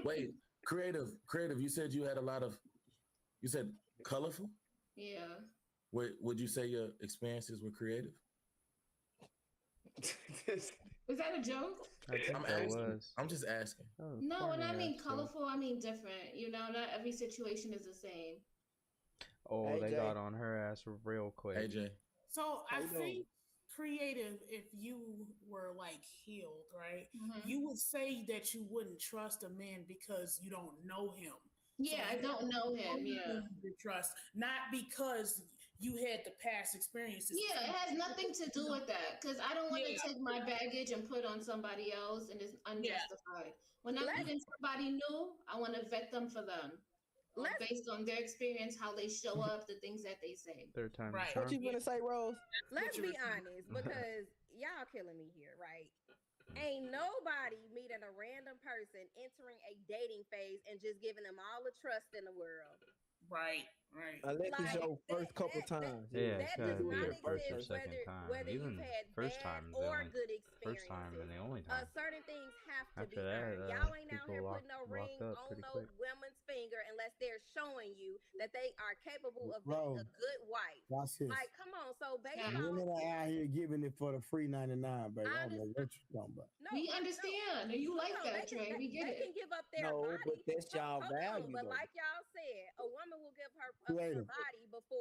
[SPEAKER 16] Wait, creative. You said you had a lot of. You said colorful.
[SPEAKER 7] Yeah.
[SPEAKER 16] Would you say your experiences were creative?
[SPEAKER 7] Was that a joke?
[SPEAKER 16] I'm just asking.
[SPEAKER 7] No, when I mean colorful, I mean different. Not every situation is the same.
[SPEAKER 3] Oh, they got on her ass real quick.
[SPEAKER 16] Hey, Jay.
[SPEAKER 17] So I think creative, if you were like healed, right? You would say that you wouldn't trust a man because you don't know him.
[SPEAKER 7] Yeah, so I don't know him. Yeah.
[SPEAKER 17] Trust, not because you had the past experiences.
[SPEAKER 7] Yeah, it has nothing to do with that because I don't want to take my baggage and put on somebody else and it's unjustified. When I'm meeting somebody new, I want to vet them for them. Based on their experience, how they show up, the things that they say.
[SPEAKER 3] Third time.
[SPEAKER 5] Right. What you gonna say, Rose?
[SPEAKER 6] Let's be honest, because y'all killing me here, right? Ain't nobody meeting a random person entering a dating phase and just giving them all the trust in the world.
[SPEAKER 17] Right.
[SPEAKER 5] Unless it's your first couple times.
[SPEAKER 3] Yeah,
[SPEAKER 6] that does not exist whether
[SPEAKER 3] even
[SPEAKER 6] you've had
[SPEAKER 3] first
[SPEAKER 6] bad
[SPEAKER 3] time
[SPEAKER 6] or good experiences.
[SPEAKER 3] First time and the only time.
[SPEAKER 6] Certain things have to
[SPEAKER 3] After
[SPEAKER 6] be
[SPEAKER 3] that,
[SPEAKER 6] earned. Y'all ain't out here
[SPEAKER 3] people
[SPEAKER 6] putting no ring on no woman's finger unless they're showing you that they are capable of being a good wife. Like, come on. So
[SPEAKER 4] women are out here giving it for the free 99, baby. I don't know what you're talking about.
[SPEAKER 7] No, we understand. You like that, Trey. We get it.
[SPEAKER 6] They can give up their body.
[SPEAKER 5] But that's y'all value.
[SPEAKER 6] But like y'all said, a woman will give her body before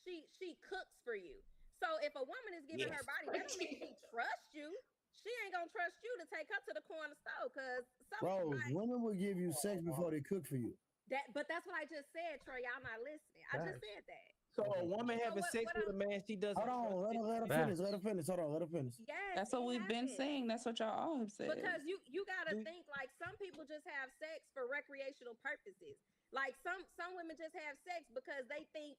[SPEAKER 6] she cooks for you. So if a woman is giving her body, that don't mean she trusts you. She ain't gonna trust you to take her to the corner store because
[SPEAKER 4] women will give you sex before they cook for you.
[SPEAKER 6] But that's what I just said, Troy. Y'all not listening. I just said that.
[SPEAKER 5] So a woman having sex with a man she doesn't.
[SPEAKER 4] Hold on, let her finish. Let her finish. Hold on, let her finish.
[SPEAKER 6] Yes,
[SPEAKER 8] that's what we've been saying. That's what y'all all have said.
[SPEAKER 6] Because you gotta think like some people just have sex for recreational purposes. Like some women just have sex because they think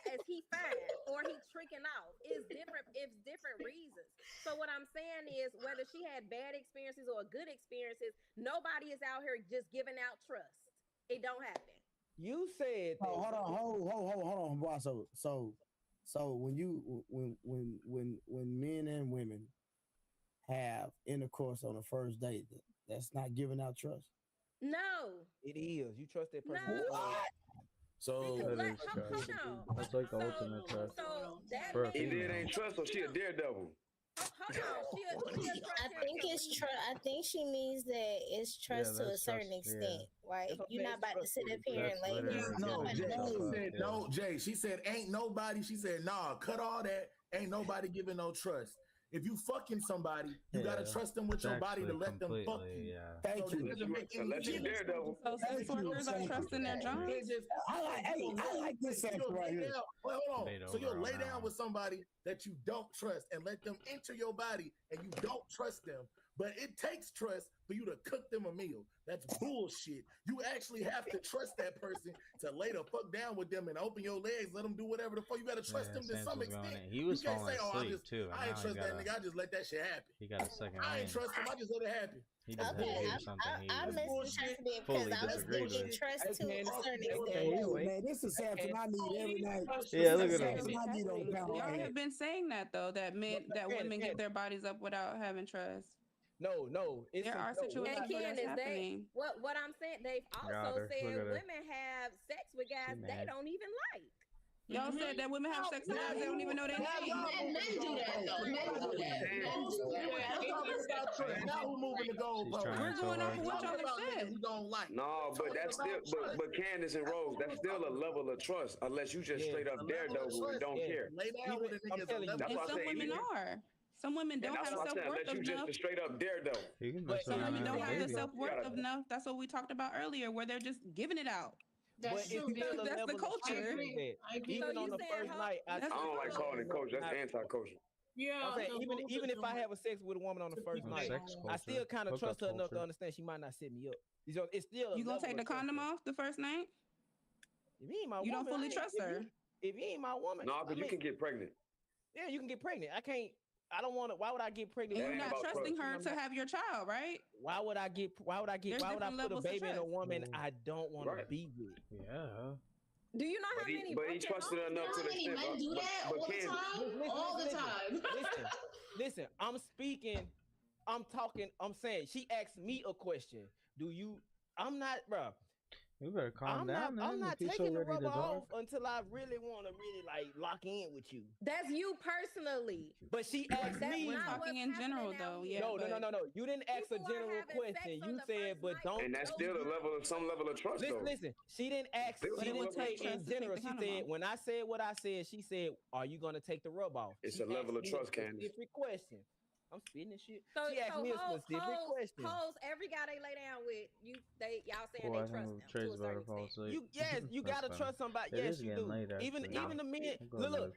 [SPEAKER 6] as he fine or he tricking off. It's different reasons. So what I'm saying is whether she had bad experiences or good experiences, nobody is out here just giving out trust. It don't happen.
[SPEAKER 5] You said
[SPEAKER 4] hold on, boy. So when men and women have intercourse on the first date, that's not giving out trust.
[SPEAKER 6] No,
[SPEAKER 5] it is. You trust that person.
[SPEAKER 6] No.
[SPEAKER 16] So
[SPEAKER 6] hold on.
[SPEAKER 3] That's like the ultimate trust.
[SPEAKER 6] So that
[SPEAKER 9] it ain't trust, so she a daredevil.
[SPEAKER 6] Hold on.
[SPEAKER 18] I think she means that it's trust to a certain extent, right? You're not about to sit up here and lay here.
[SPEAKER 16] No, Jay. She said, "Ain't nobody." She said, "Nah, cut all that. Ain't nobody giving no trust." If you fucking somebody, you gotta trust them with your body to let them fuck you.
[SPEAKER 3] Yeah.
[SPEAKER 4] Thank you.
[SPEAKER 9] Unless you daredevil.
[SPEAKER 8] So sex workers are trusting their jobs.
[SPEAKER 4] I like this sex right here.
[SPEAKER 16] Hold on. So you'll lay down with somebody that you don't trust and let them enter your body, and you don't trust them But it takes trust for you to cook them a meal. That's bullshit. You actually have to trust that person to lay the fuck down with them and open your legs, let them do whatever the fuck. You gotta trust them to some extent.
[SPEAKER 3] He was
[SPEAKER 16] you can't
[SPEAKER 3] falling
[SPEAKER 16] say, "Oh,
[SPEAKER 3] asleep too.
[SPEAKER 16] I ain't trust that nigga. I just let that shit happen."
[SPEAKER 3] He got a second
[SPEAKER 16] I ain't
[SPEAKER 3] wind.
[SPEAKER 16] trust him. I just let it happen.
[SPEAKER 3] He just
[SPEAKER 18] I missed the trust because I was thinking trust to a certain extent.
[SPEAKER 4] Man, this is something I need every night.
[SPEAKER 3] Yeah, look at
[SPEAKER 4] him.
[SPEAKER 8] Y'all have been saying that though, that women give their bodies up without having trust.
[SPEAKER 5] No,
[SPEAKER 8] there are situations where that's happening.
[SPEAKER 6] What I'm saying, they've also said women have sex with guys they don't even like.
[SPEAKER 8] Y'all said that women have sex with guys they don't even know their name.
[SPEAKER 7] Men do that though. Men do that.
[SPEAKER 16] Now we're moving the goalpost.
[SPEAKER 8] We're going off of what y'all have said.
[SPEAKER 9] No, but that's still, but Candace and Rose, that's still a level of trust, unless you just straight up daredevil and don't care.
[SPEAKER 16] Lay down with a nigga.
[SPEAKER 8] And some women are. Some women don't have self-worth
[SPEAKER 9] enough. You just straight up daredevil.
[SPEAKER 8] Some women don't have the self-worth enough. That's what we talked about earlier, where they're just giving it out.
[SPEAKER 7] That's true.
[SPEAKER 8] That's the culture.
[SPEAKER 5] Even on the first night, I
[SPEAKER 9] don't like calling it coach. That's anti-kosher.
[SPEAKER 17] Yeah,
[SPEAKER 5] I'm saying, even if I have a sex with a woman on the first night, I still kind of trust her enough to understand she might not set me up. It's still
[SPEAKER 8] you gonna take the condom off the first night?
[SPEAKER 5] If you ain't my woman,
[SPEAKER 8] don't fully trust her.
[SPEAKER 5] If you ain't my woman,
[SPEAKER 9] no, but you can get pregnant.
[SPEAKER 5] Yeah, you can get pregnant. I don't want to. Why would I get pregnant?
[SPEAKER 8] And you're not trusting her to have your child, right?
[SPEAKER 5] Why would I put a baby in a woman I don't want to be with?
[SPEAKER 3] Yeah.
[SPEAKER 6] Do you know how many?
[SPEAKER 9] But he trusted her enough to the extent.
[SPEAKER 7] Men do that all the time. All the time.
[SPEAKER 5] Listen. I'm speaking. I'm talking. I'm saying. She asked me a question. I'm not, bro.
[SPEAKER 3] You better calm down.
[SPEAKER 5] I'm not taking the rubber off until I really want to lock in with you.
[SPEAKER 6] That's you personally.
[SPEAKER 5] But she asked me.
[SPEAKER 8] We're talking in general, though. Yeah.
[SPEAKER 5] No. You didn't ask a general question. You said, but don't.
[SPEAKER 9] And that's still some level of trust, though.
[SPEAKER 5] Listen. She didn't ask. She didn't take in general. She said, when I said what I said, she said, "Are you gonna take the rub off?"
[SPEAKER 9] It's a level of trust, Candace.
[SPEAKER 5] Specific question. I'm spitting this shit.
[SPEAKER 6] She
[SPEAKER 5] asked me a specific question.
[SPEAKER 6] Every guy they lay down with, y'all saying they trust them to a certain extent.
[SPEAKER 5] You gotta trust somebody. Yes, you do. Even the men. Look,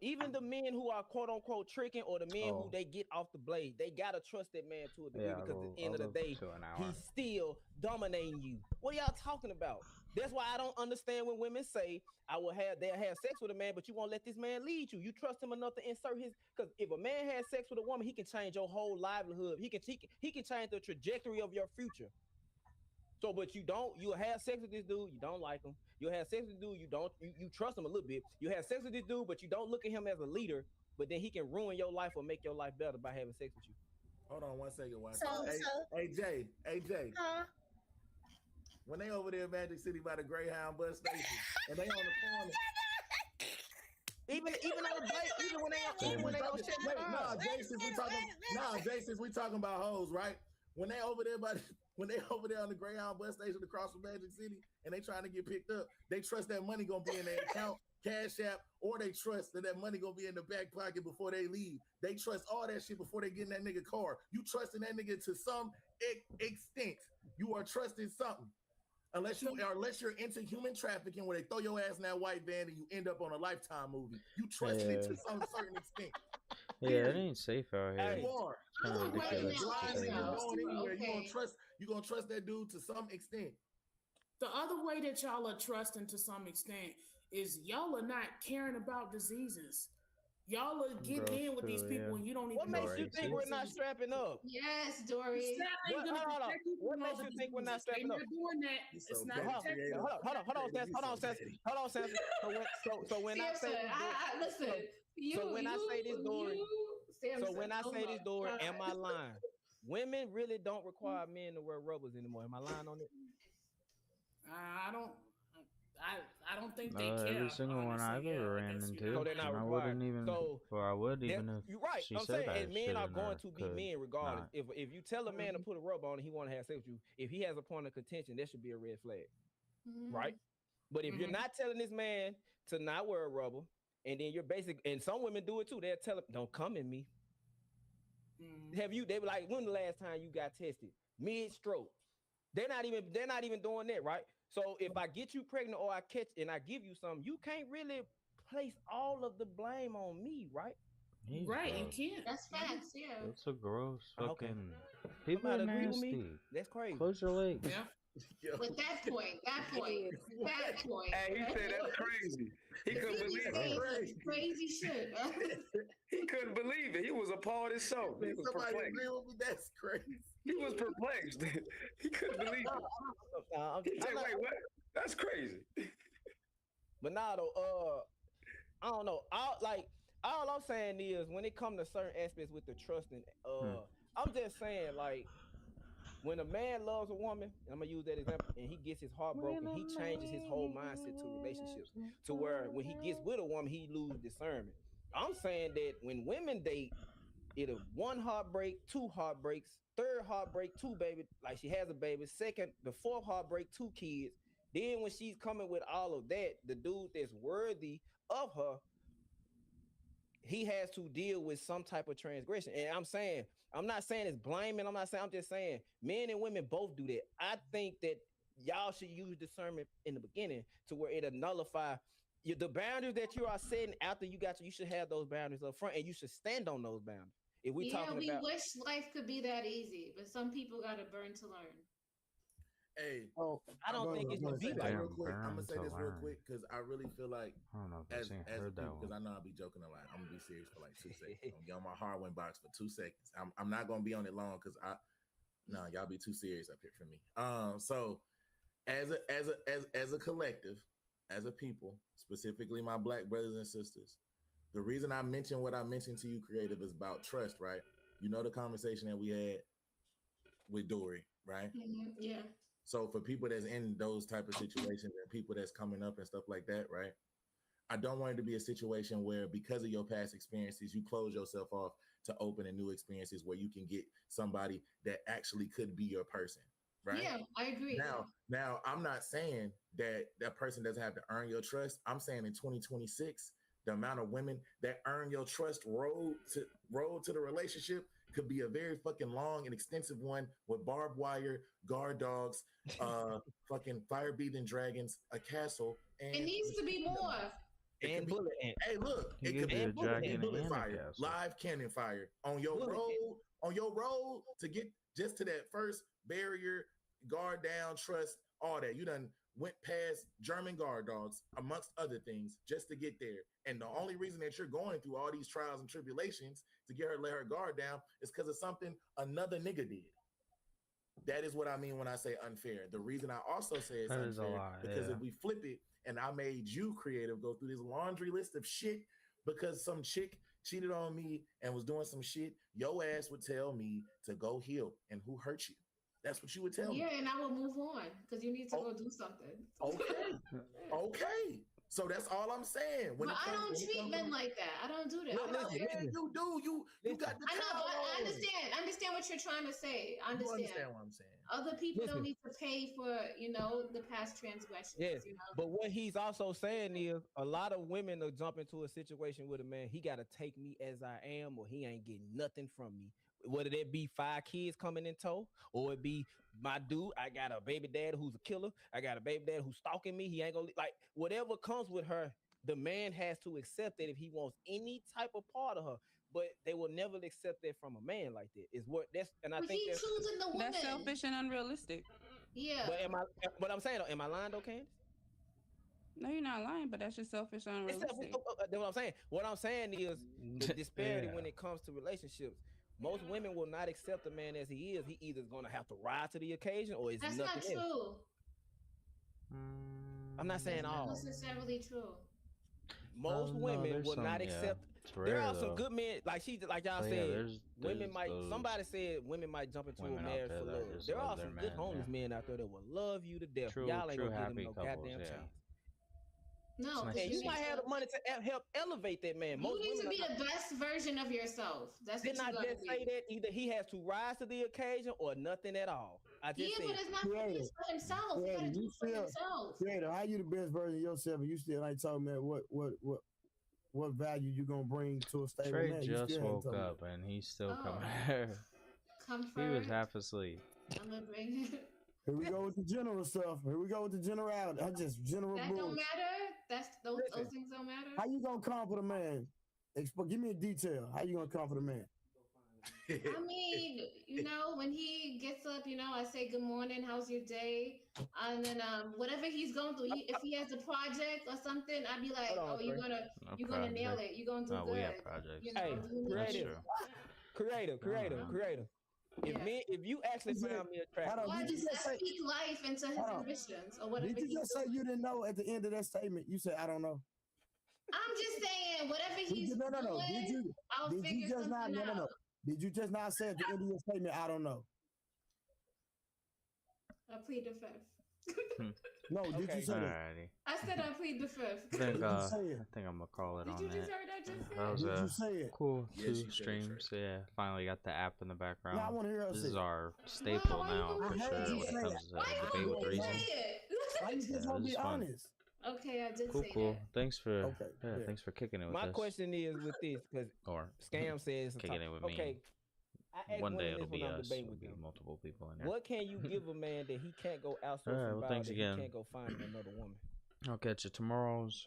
[SPEAKER 5] even the men who are quote unquote tricking, or the men who they get off the blade, they gotta trust that man to a degree, because at the end of the day, he's still dominating you. What are y'all talking about? That's why I don't understand when women say they'll have sex with a man, but you won't let this man lead you. You trust him enough to insert his, because if a man has sex with a woman, he can change your whole livelihood. He can change the trajectory of your future. So, but you'll have sex with this dude, you don't like him. You'll have sex with this dude, you trust him a little bit. You have sex with this dude, but you don't look at him as a leader, but then he can ruin your life or make your life better by having sex with you.
[SPEAKER 16] Hold on 1 second, Hey Jay. When they over there in Magic City by the Greyhound bus station, and they on the corner.
[SPEAKER 5] Even when they don't shit.
[SPEAKER 16] Jay, since we talking about hoes, right? When they over there on the Greyhound bus station across from Magic City, and they trying to get picked up, they trust that money gonna be in their account, Cash App, or they trust that money gonna be in the back pocket before they leave. They trust all that shit before they get in that nigga car. You trusting that nigga to some extent. You are trusting something. Unless you're into human trafficking, where they throw your ass in that white van and you end up on a Lifetime movie. You trust it to some certain extent.
[SPEAKER 3] Yeah, it ain't safe out here.
[SPEAKER 16] You are. You're gonna trust that dude to some extent.
[SPEAKER 17] The other way that y'all are trusting to some extent is y'all are not caring about diseases. Y'all are getting in with these people and you don't even.
[SPEAKER 5] What makes you think we're not strapping up?
[SPEAKER 7] Yes, Dory.
[SPEAKER 5] What makes you think we're not strapping up?
[SPEAKER 17] Doing that. It's not.
[SPEAKER 5] Hold on, Sam. So when I say,
[SPEAKER 7] listen,
[SPEAKER 5] when I say this, Dory, am I lying? Women really don't require men to wear rubbers anymore. Am I lying on it?
[SPEAKER 17] I don't think they care.
[SPEAKER 3] Every single one I've ever ran into.
[SPEAKER 5] So they're not required.
[SPEAKER 3] I wouldn't even. I would even if.
[SPEAKER 5] You're right. I'm saying, and men are going to be men regardless.
[SPEAKER 3] Not.
[SPEAKER 5] If you tell a man to put a rub on and he want to have sex with you, if he has a point of contention, that should be a red flag, right? But if you're not telling this man to not wear a rubber, and then you're and some women do it too. They'll tell him, "Don't come in me." They were like, when the last time you got tested? Mid-stroke. They're not even doing that, right? So if I get you pregnant or I catch and I give you something, you can't really place all of the blame on me, right?
[SPEAKER 7] Right,
[SPEAKER 3] gross.
[SPEAKER 7] you can't. That's facts, yeah.
[SPEAKER 3] That's a gross
[SPEAKER 5] Okay.
[SPEAKER 3] fucking. People are
[SPEAKER 5] Somebody agree with me?
[SPEAKER 3] nasty.
[SPEAKER 5] That's crazy.
[SPEAKER 3] Close your legs.
[SPEAKER 7] Yeah. With that point.
[SPEAKER 9] Hey, he said that's crazy. He couldn't believe it.
[SPEAKER 7] Crazy shit.
[SPEAKER 9] He couldn't believe it. He was appalled himself. He was
[SPEAKER 16] Somebody
[SPEAKER 9] perplexed.
[SPEAKER 16] agree with me? That's crazy.
[SPEAKER 9] He was perplexed. He couldn't believe it. He said, "Wait, what? That's crazy."
[SPEAKER 5] But now though, I don't know. All I'm saying is when it comes to certain aspects with the trusting, I'm just saying like when a man loves a woman, and I'm gonna use that example, and he gets his heart broken, he changes his whole mindset to relationships to where when he gets with a woman, he loses discernment. I'm saying that when women date, either one heartbreak, two heartbreaks, third heartbreak, two baby, like she has a baby, second, the fourth heartbreak, two kids. Then when she's coming with all of that, the dude that's worthy of her, he has to deal with some type of transgression. And I'm not saying it's blaming. I'm just saying men and women both do that. I think that y'all should use discernment in the beginning to where it'll nullify the boundaries that you are setting after you should have those boundaries up front and you should stand on those boundaries. If we
[SPEAKER 7] wish life could be that easy, but some people got to burn to learn.
[SPEAKER 16] Hey,
[SPEAKER 5] I don't think it's gonna be like
[SPEAKER 16] real quick. I'm gonna say this real quick because I really feel like
[SPEAKER 3] I don't know if
[SPEAKER 16] as
[SPEAKER 3] heard that
[SPEAKER 16] because I know I'll be joking a lot. I'm gonna be serious for like 2 seconds. I'm gonna get on my Hardwin box for 2 seconds. I'm not gonna be on it long because y'all be too serious up here for me. So as a collective, as a people, specifically my black brothers and sisters, the reason I mentioned what I mentioned to you, creative, is about trust, right? You know the conversation that we had with Dory, right?
[SPEAKER 7] Yeah.
[SPEAKER 16] So for people that's in those type of situations and people that's coming up and stuff like that, right? I don't want it to be a situation where because of your past experiences, you close yourself off to open in new experiences where you can get somebody that actually could be your person, right?
[SPEAKER 7] Yeah, I agree.
[SPEAKER 16] Now I'm not saying that person doesn't have to earn your trust. I'm saying in 2026, the amount of women that earn your trust road to the relationship could be a very fucking long and extensive one with barbed wire, guard dogs, fucking fire-breathing dragons, a castle, and
[SPEAKER 7] it needs to be more.
[SPEAKER 16] Hey, look, it could be bullet fire, live cannon fire on your road to get just to that first barrier, guard down, trust, all that. You done went past German guard dogs, amongst other things, just to get there. And the only reason that you're going through all these trials and tribulations to get her to let her guard down is because of something another nigga did. That is what I mean when I say unfair. The reason I also say it's unfair because if we flip it and I made you, creative, go through this laundry list of shit because some chick cheated on me and was doing some shit, your ass would tell me to go heal. And who hurt you? That's what you would tell me.
[SPEAKER 7] Yeah, and I will move on because you need to go do something.
[SPEAKER 16] Okay. So that's all I'm saying.
[SPEAKER 7] But I don't treat men like that. I don't do that.
[SPEAKER 16] You do. You got the
[SPEAKER 7] I know. I understand. I understand what you're trying to say. I understand.
[SPEAKER 16] You understand what I'm saying.
[SPEAKER 7] Other people don't need to pay for, the past transgressions.
[SPEAKER 5] Yes,
[SPEAKER 7] you know?
[SPEAKER 5] but what he's also saying is a lot of women will jump into a situation with a man. He got to take me as I am, or he ain't getting nothing from me. Whether that be 5 kids coming in tow, or it be my dude, I got a baby dad who's a killer. I got a baby dad who's stalking me. He ain't gonna like whatever comes with her. The man has to accept that if he wants any type of part of her. But they will never accept that from a man like that. Is what that's and I think
[SPEAKER 7] he's choosing the woman.
[SPEAKER 8] That's selfish and unrealistic.
[SPEAKER 7] Yeah.
[SPEAKER 5] But I'm saying, am I lying though, Candace?
[SPEAKER 8] No, you're not lying, but that's just selfish and unrealistic.
[SPEAKER 5] That's what I'm saying. What I'm saying is the disparity when it comes to relationships. Most women will not accept a man as he is. He either going to have to rise to the occasion or is nothing
[SPEAKER 7] That's not true.
[SPEAKER 5] Else. I'm not saying all.
[SPEAKER 7] That's not necessarily true.
[SPEAKER 5] Most women will not accept. There are some good men, like y'all said. Women might. Somebody said women might jump into a marriage for love. There are some good homeless men out there that will love you to death. Y'all ain't gonna give them no goddamn chance.
[SPEAKER 7] No,
[SPEAKER 5] and you might have the money to help elevate that man.
[SPEAKER 7] You need to be the best version of yourself. That's what you gotta
[SPEAKER 5] just say that either he has to rise to the occasion or nothing at all. I just
[SPEAKER 7] but it's not for himself. He gotta do it for himself.
[SPEAKER 4] Creator, how you the best version of yourself and you still ain't talking about what value you gonna bring to a stable
[SPEAKER 3] Trey
[SPEAKER 4] man?
[SPEAKER 3] just woke up and he's still coming here. He was half asleep.
[SPEAKER 7] I'm gonna bring it.
[SPEAKER 4] Here we go with the general stuff. Here we go with the generality. I just general.
[SPEAKER 7] That don't matter. Those things don't matter.
[SPEAKER 4] How you gonna comfort a man Give me a detail. How you gonna comfort a man?
[SPEAKER 7] I mean, when he gets up, I say good morning, how's your day? And then whatever he's going through, if he has a project or something, I'd be like, oh, you're gonna nail it. You're gonna do good.
[SPEAKER 3] We have projects.
[SPEAKER 5] Hey, creative. If you actually found me attractive,
[SPEAKER 7] I speak life into his ambitions or whatever.
[SPEAKER 4] Did you just say you didn't know at the end of that statement? You said I don't know.
[SPEAKER 7] I'm just saying whatever he's doing, I'll figure something out.
[SPEAKER 4] Did you just not say at the end of your statement, I don't know?
[SPEAKER 7] I plead the fifth.
[SPEAKER 4] No, did you say that?
[SPEAKER 7] I said I plead the fifth.
[SPEAKER 3] I think I'm gonna call it on that.
[SPEAKER 7] Did you just heard I just said?
[SPEAKER 3] That was
[SPEAKER 4] Did you say it?
[SPEAKER 3] cool
[SPEAKER 15] Yes,
[SPEAKER 3] 2 streams. Yeah, finally got the app in the background.
[SPEAKER 4] Yeah, I want to hear us
[SPEAKER 3] This
[SPEAKER 4] say
[SPEAKER 3] is
[SPEAKER 4] it.
[SPEAKER 3] our staple now for sure when it
[SPEAKER 4] say
[SPEAKER 3] comes
[SPEAKER 4] it.
[SPEAKER 3] to debate with Reezuhn.
[SPEAKER 4] Why you just won't be honest?
[SPEAKER 7] Okay, I did say
[SPEAKER 3] Cool.
[SPEAKER 7] that.
[SPEAKER 3] Thanks for thanks for kicking it with us.
[SPEAKER 5] my question is with this because
[SPEAKER 3] Or
[SPEAKER 5] Scam says
[SPEAKER 3] kicking it with me.
[SPEAKER 5] Okay,
[SPEAKER 3] One day it'll be us. It'll be multiple people in there.
[SPEAKER 5] What can you give a man that he can't go outsource
[SPEAKER 3] well, thanks again.
[SPEAKER 5] He can't go find another woman?
[SPEAKER 3] I'll catch you tomorrow's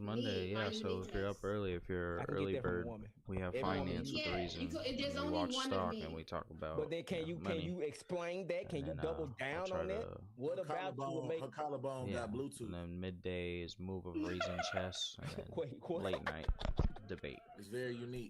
[SPEAKER 3] Monday. Yeah, so if you're up early, if you're early bird, we have finance with Reezuhn.
[SPEAKER 7] There's
[SPEAKER 3] We
[SPEAKER 7] only
[SPEAKER 3] watch
[SPEAKER 7] one of
[SPEAKER 3] stock
[SPEAKER 7] me.
[SPEAKER 3] and we talk about.
[SPEAKER 5] But then can you explain that? Can you double down on that? What about
[SPEAKER 16] her collarbone got Bluetooth?
[SPEAKER 3] And then midday is move of Reezuhn chess, and then late night debate.
[SPEAKER 16] It's very unique.